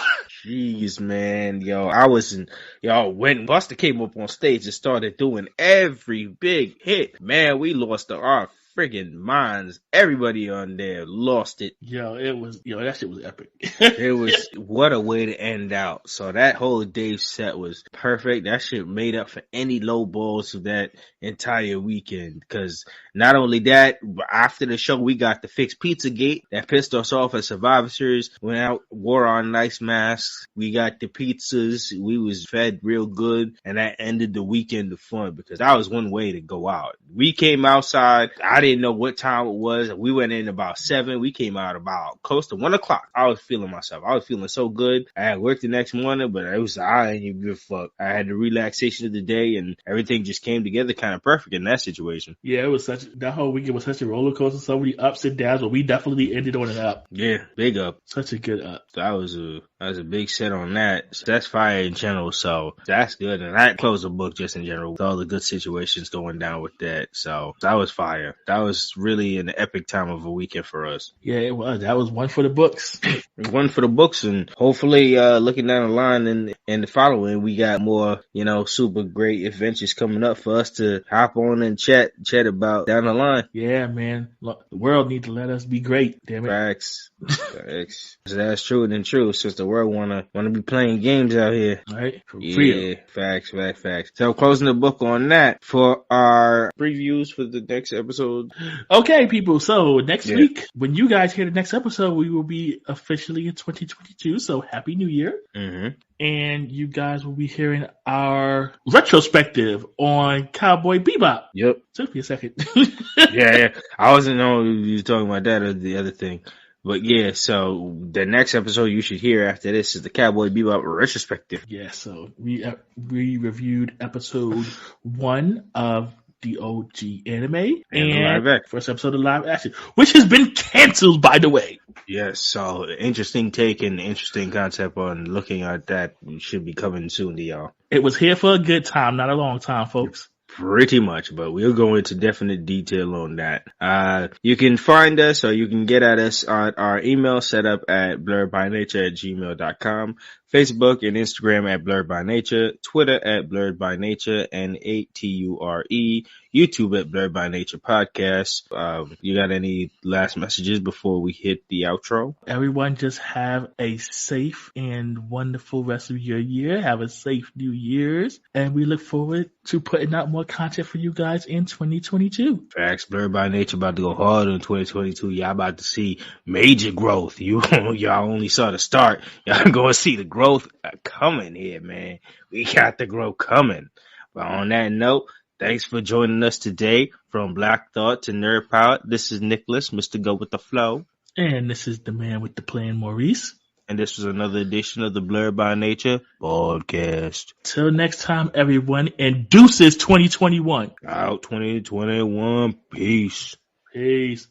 Speaker 1: Jeez, man. When Busta came up on stage and started doing every big hit, man, we lost our friggin' minds. Everybody on there lost it.
Speaker 2: That shit was epic.
Speaker 1: It was, what a way to end out. So that whole Dave set was perfect. That shit made up for any low balls of that entire weekend. Cause not only that, after the show, we got the fixed Pizzagate that pissed us off at Survivor Series. Went out, wore our nice masks. We got the pizzas. We was fed real good. And that ended the weekend of fun, because that was one way to go out. We came outside. I didn't know what time it was. We went in about 7. We came out about close to 1 o'clock. I was feeling myself. I was feeling so good. I had work the next morning, but I didn't even give a fuck. I had the relaxation of the day, and everything just came together kind of perfect in that situation.
Speaker 2: Yeah, that whole weekend was such a roller coaster, so many ups and downs, but we definitely ended on an up.
Speaker 1: Yeah, big up.
Speaker 2: Such a good up.
Speaker 1: So that was a big set on that. So that's fire in general, so that's good. And I closed the book just in general with all the good situations going down with that. So that was fire. That was really an epic time of a weekend for us.
Speaker 2: Yeah, it was. That was one for the books.
Speaker 1: One for the books, and hopefully looking down the line and the following, we got more, super great adventures coming up for us to hop on and chat about down the line.
Speaker 2: Yeah, man. Look, the world needs to let us be great, damn it.
Speaker 1: Facts. So that's true and true, since the world wanna be playing games out here.
Speaker 2: Right?
Speaker 1: Yeah, facts. So closing the book on that for our previews for the next episode.
Speaker 2: Okay, people. So next week, when you guys hear the next episode, we will be officially in 2022. So Happy New Year.
Speaker 1: Mm-hmm.
Speaker 2: And you guys will be hearing our retrospective on Cowboy Bebop.
Speaker 1: Yep.
Speaker 2: Took me a second.
Speaker 1: Yeah. I wasn't knowing you were talking about that or the other thing. But yeah, so the next episode you should hear after this is the Cowboy Bebop retrospective.
Speaker 2: Yeah, so we reviewed episode 1 of the OG anime and first episode of live action, which has been canceled, by the way.
Speaker 1: Yes, so interesting take and interesting concept on looking at that should be coming soon to y'all.
Speaker 2: It was here for a good time, not a long time, folks.
Speaker 1: Pretty much, but we'll go into definite detail on that. You can find us or you can get at us on our email set up at blerdbynature@gmail.com, Facebook and Instagram at Blerd By Nature, Twitter at Blerd By Nature, and ATURE, YouTube at Blerd By Nature Podcast. You got any last messages before we hit the outro?
Speaker 2: Everyone just have a safe and wonderful rest of your year. Have a safe New Year's. And we look forward to putting out more content for you guys in 2022.
Speaker 1: Facts. Blerd By Nature about to go hard in 2022. Y'all about to see major growth. Y'all only saw the start. Y'all gonna see the growth coming here, man. We got the growth coming. But on that note, thanks for joining us today. From Black Thought to Nerd Power, this is Nicholas, Mr. Go With The Flow.
Speaker 2: And this is the man with the plan, Maurice.
Speaker 1: And this was another edition of the Blerd By Nature podcast.
Speaker 2: Till next time, everyone, and deuces 2021.
Speaker 1: Out 2021. Peace.
Speaker 2: Peace.